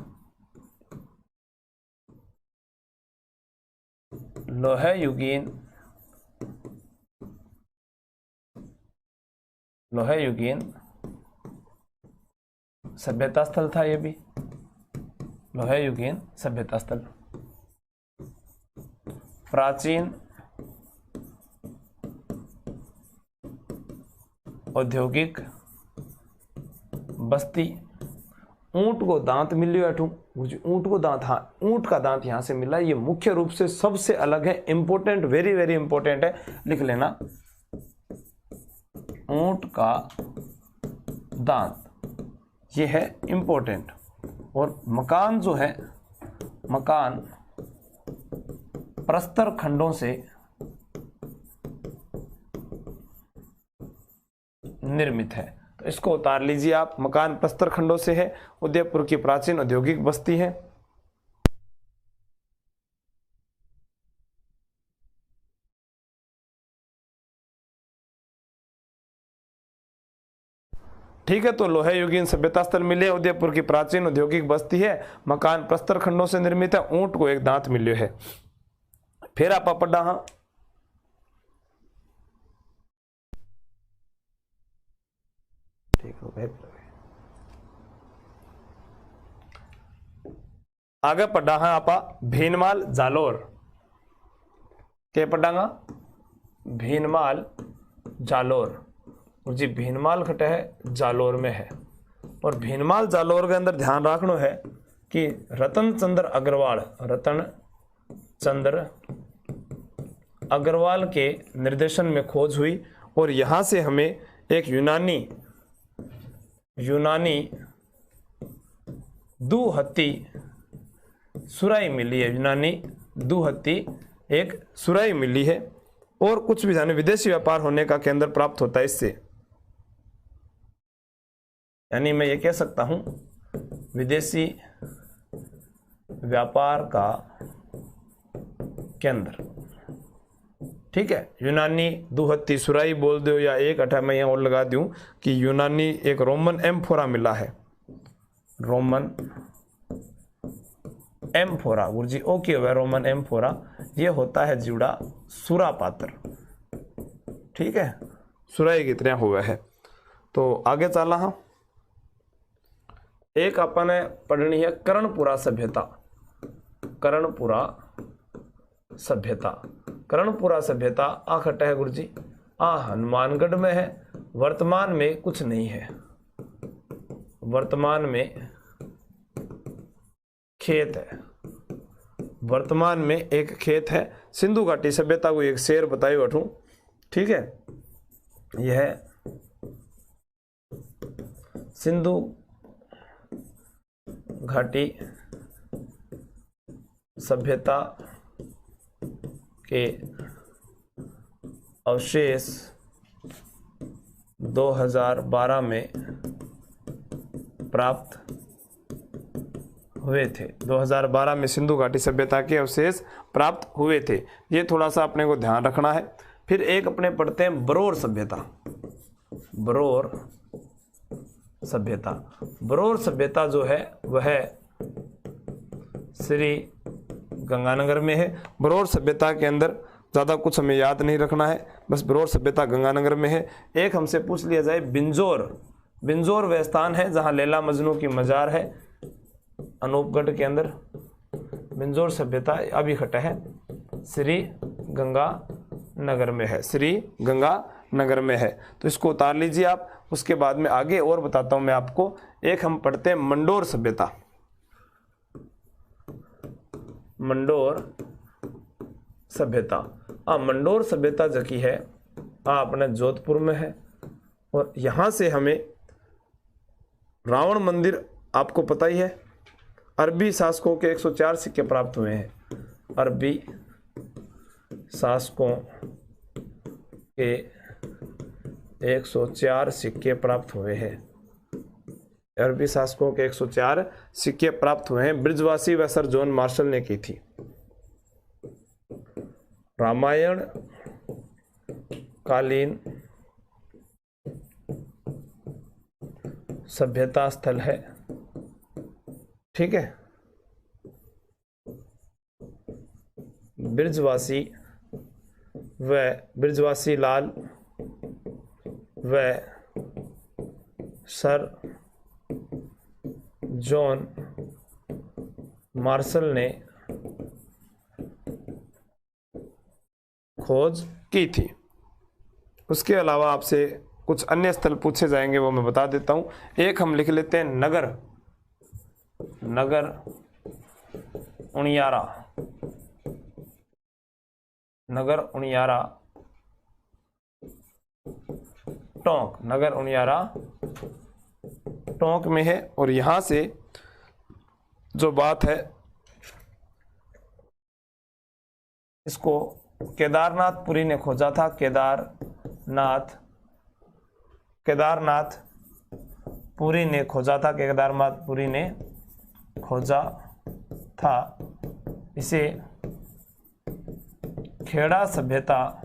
लोहे युगीन सभ्यता स्थल था। ये भी लोहे युगीन सभ्यता स्थल, प्राचीन औद्योगिक बस्ती। ऊंट को दांत मिलियो अठू, ऊंट को दांत, हाँ ऊंट का दांत यहां से मिला। ये मुख्य रूप से सबसे अलग है, इंपॉर्टेंट, वेरी वेरी इंपॉर्टेंट है, लिख लेना। ऊंट का दांत, ये है इंपॉर्टेंट। और मकान जो है, मकान प्रस्तर खंडों से निर्मित है, तो इसको उतार लीजिए आप। मकान प्रस्तर खंडों से है, उदयपुर की प्राचीन औद्योगिक बस्ती है। ठीक है, तो लोहे युगीन सभ्यता स्थल मिले, उदयपुर की प्राचीन औद्योगिक बस्ती है, मकान प्रस्तर खंडों से निर्मित है, ऊंट को एक दांत मिलियो है। फिर आप पढ़ा हाँ, ठीक है, आगे पढ़ा है आपा भीनमाल जालोर। क्या पढ़ागा? भीनमाल जालोर। और जी भीनमाल खटे है जालोर में है। और भीनमाल जालोर के अंदर ध्यान रखना है कि रतन चंद्र अग्रवाल, रतन चंद्र अग्रवाल के निर्देशन में खोज हुई। और यहां से हमें एक यूनानी दुहत्ती सुराई मिली है, यूनानी दुहत्ती एक सुराई मिली है। और कुछ भी जाने विदेशी व्यापार होने का केंद्र प्राप्त होता है इससे, यानी मैं ये कह सकता हूं विदेशी व्यापार का केंद्र। ठीक है, यूनानी दुहत्ती सुराई बोल दो या एक अठा मैं यहाँ और लगा दूं कि यूनानी एक रोमन एम्फोरा मिला है, रोमन एम्फोरा। गुरुजी ओके हुआ, रोमन एम्फोरा ये होता है जीवड़ा सुरा पात्र। ठीक है, सुराई की तरह हुआ है। तो आगे चला हाँ, एक अपने पढ़नी है कर्णपुरा सभ्यता। कर्णपुरा सभ्यता, कर्णपुरा सभ्यता आखट है गुरुजी, हनुमानगढ़ में है। वर्तमान में कुछ नहीं है, वर्तमान में खेत है, वर्तमान में एक खेत है। सिंधु घाटी सभ्यता को एक शेर बताई बैठूं। ठीक है, यह सिंधु घाटी सभ्यता के अवशेष 2012 में प्राप्त हुए थे। 2012 में सिंधु घाटी सभ्यता के अवशेष प्राप्त हुए थे, ये थोड़ा सा अपने को ध्यान रखना है। फिर एक अपने पढ़ते हैं बरोर सभ्यता। बरोर सभ्यता, बरोर सभ्यता जो है वह श्री गंगानगर में है। बरोर सभ्यता के अंदर ज़्यादा कुछ हमें याद नहीं रखना है, बस बरोर सभ्यता गंगानगर में है। एक हमसे पूछ लिया जाए बिंजोर, बिंजोर वह स्थान है जहाँ लैला मजनू की मजार है, अनूपगढ़ के अंदर। बिंजोर सभ्यता अभी खटा है, श्री गंगा नगर में है, श्री गंगा नगर में है, तो इसको उतार लीजिए आप। उसके बाद में आगे और बताता हूं मैं आपको। एक हम पढ़ते हैं मंडोर सभ्यता। मंडोर सभ्यता, मंडोर सभ्यता जकी है अपने जोधपुर में है। और यहां से हमें रावण मंदिर आपको पता ही है, अरबी शासकों के 104 सिक्के प्राप्त हुए हैं। अरबी शासकों के 104 सिक्के प्राप्त हुए हैं। अरबी शासकों के 104 सिक्के प्राप्त हुए हैं। ब्रिजवासी व सर जॉन मार्शल ने की थी। रामायण कालीन सभ्यता स्थल है। ठीक है, ब्रिजवासी लाल व सर जॉन मार्शल ने खोज की थी। उसके अलावा आपसे कुछ अन्य स्थल पूछे जाएंगे वो मैं बता देता हूं। एक हम लिख लेते हैं नगर, नगर उनियारा, नगर उनियारा टोंक, नगर उनियारा टोंक में है। और यहां से जो बात है इसको केदारनाथपुरी ने खोजा था, केदारनाथपुरी ने खोजा था, केदारनाथपुरी ने खोजा था। इसे खेड़ा सभ्यता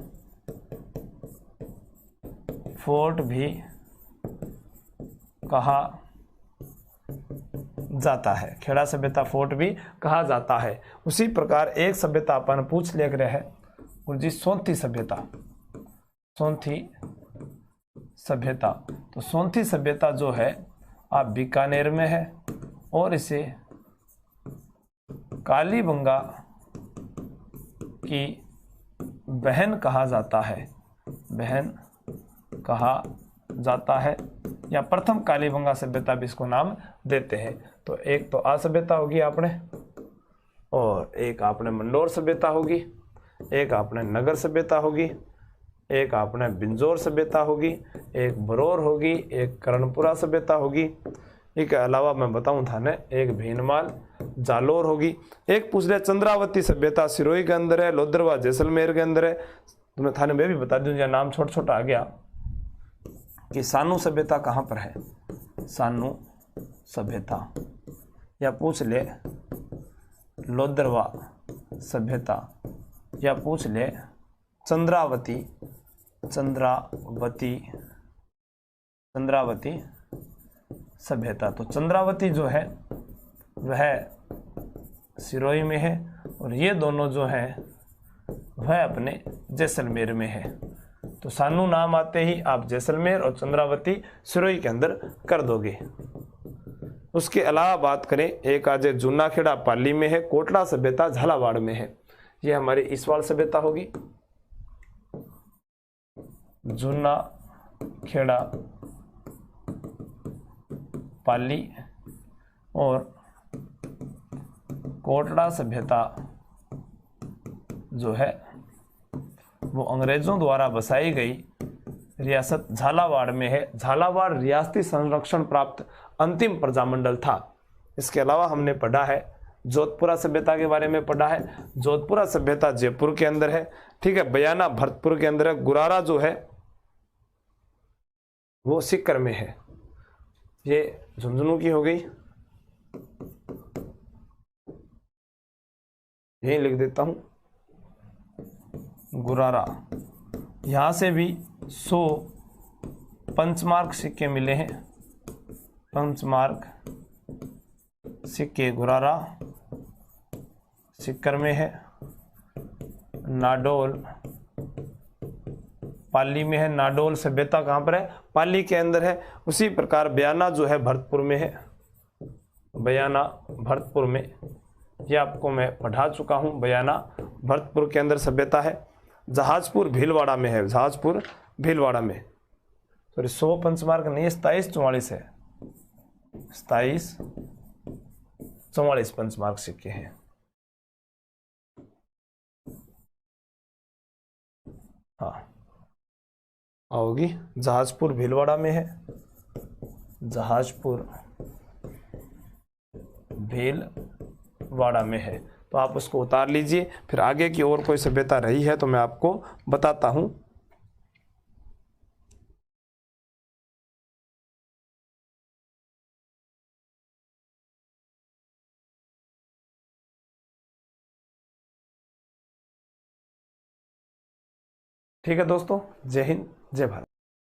फोर्ट भी कहा जाता है, खेड़ा सभ्यता फोर्ट भी कहा जाता है। उसी प्रकार एक सभ्यता अपन पूछ ले रहे हैं और जी सोंथी सभ्यता, सोंथी सभ्यता। तो सोंथी सभ्यता जो है आप बीकानेर में है और इसे कालीबंगा की बहन कहा जाता है, बहन कहा जाता है, या प्रथम कालीबंगा सभ्यता भी इसको नाम देते हैं। तो एक तो आ सभ्यता होगी आपने, और एक आपने मंडोर सभ्यता होगी, एक आपने नगर सभ्यता होगी, एक आपने बिंजोर सभ्यता होगी, एक बरौर होगी, एक कर्णपुरा सभ्यता होगी। इसके अलावा मैं बताऊं थाने एक भीनमाल जालोर होगी। एक पूछ लिया चंद्रावती सभ्यता सिरोही के अंदर है, लोदरवा जैसलमेर के अंदर है। तो मैं थाने में भी बता दूं, नाम छोटा छोटा आ गया कि सानू सभ्यता कहाँ पर है, सानू सभ्यता, या पूछ ले लोदरवा सभ्यता, या पूछ ले चंद्रावती, चंद्रावती सभ्यता। तो चंद्रावती जो है वह सिरोही में है और ये दोनों जो है वह अपने जैसलमेर में है। तो सानू नाम आते ही आप जैसलमेर और चंद्रावती सिरोही के अंदर कर दोगे। उसके अलावा बात करें, एक आज जूनाखेड़ा पाली में है, कोटला सभ्यता झालावाड़ में है। ये हमारी ईसवाल सभ्यता होगी, जूनाखेड़ा पाली, और कोटला सभ्यता जो है वो अंग्रेजों द्वारा बसाई गई रियासत झालावाड़ में है। झालावाड़ रियासती संरक्षण प्राप्त अंतिम प्रजामंडल था। इसके अलावा हमने पढ़ा है जोधपुरा सभ्यता के बारे में पढ़ा है। जोधपुरा सभ्यता जयपुर के अंदर है, ठीक है। बयाना भरतपुर के अंदर है। गुरारा जो है वो सीकर में है। ये झुंझुनू की हो गई, यही लिख देता हूं गुरारा। यहां से भी 100 पंचमार्क सिक्के मिले हैं, पंचमार्क सिक्के गुरारा सीकर में है। नाडोल पाली में है। नाडोल सभ्यता कहाँ पर है? पाली के अंदर है। उसी प्रकार बयाना जो है भरतपुर में है, बयाना भरतपुर में, ये आपको मैं पढ़ा चुका हूँ। बयाना भरतपुर के अंदर सभ्यता है। जहाजपुर भीलवाड़ा में है, जहाजपुर भीलवाड़ा में। सॉरी 100 पंचमार्क नहीं है, 2744 है, 2744 पंचमार्क सिक्के हैं। हाँ आओगी, जहाजपुर भीलवाड़ा में है, जहाजपुर भीलवाड़ा में है। तो आप उसको उतार लीजिए। फिर आगे की और कोई सभ्यता रही है तो मैं आपको बताता हूं। ठीक है दोस्तों, जय हिंद, जय भारत।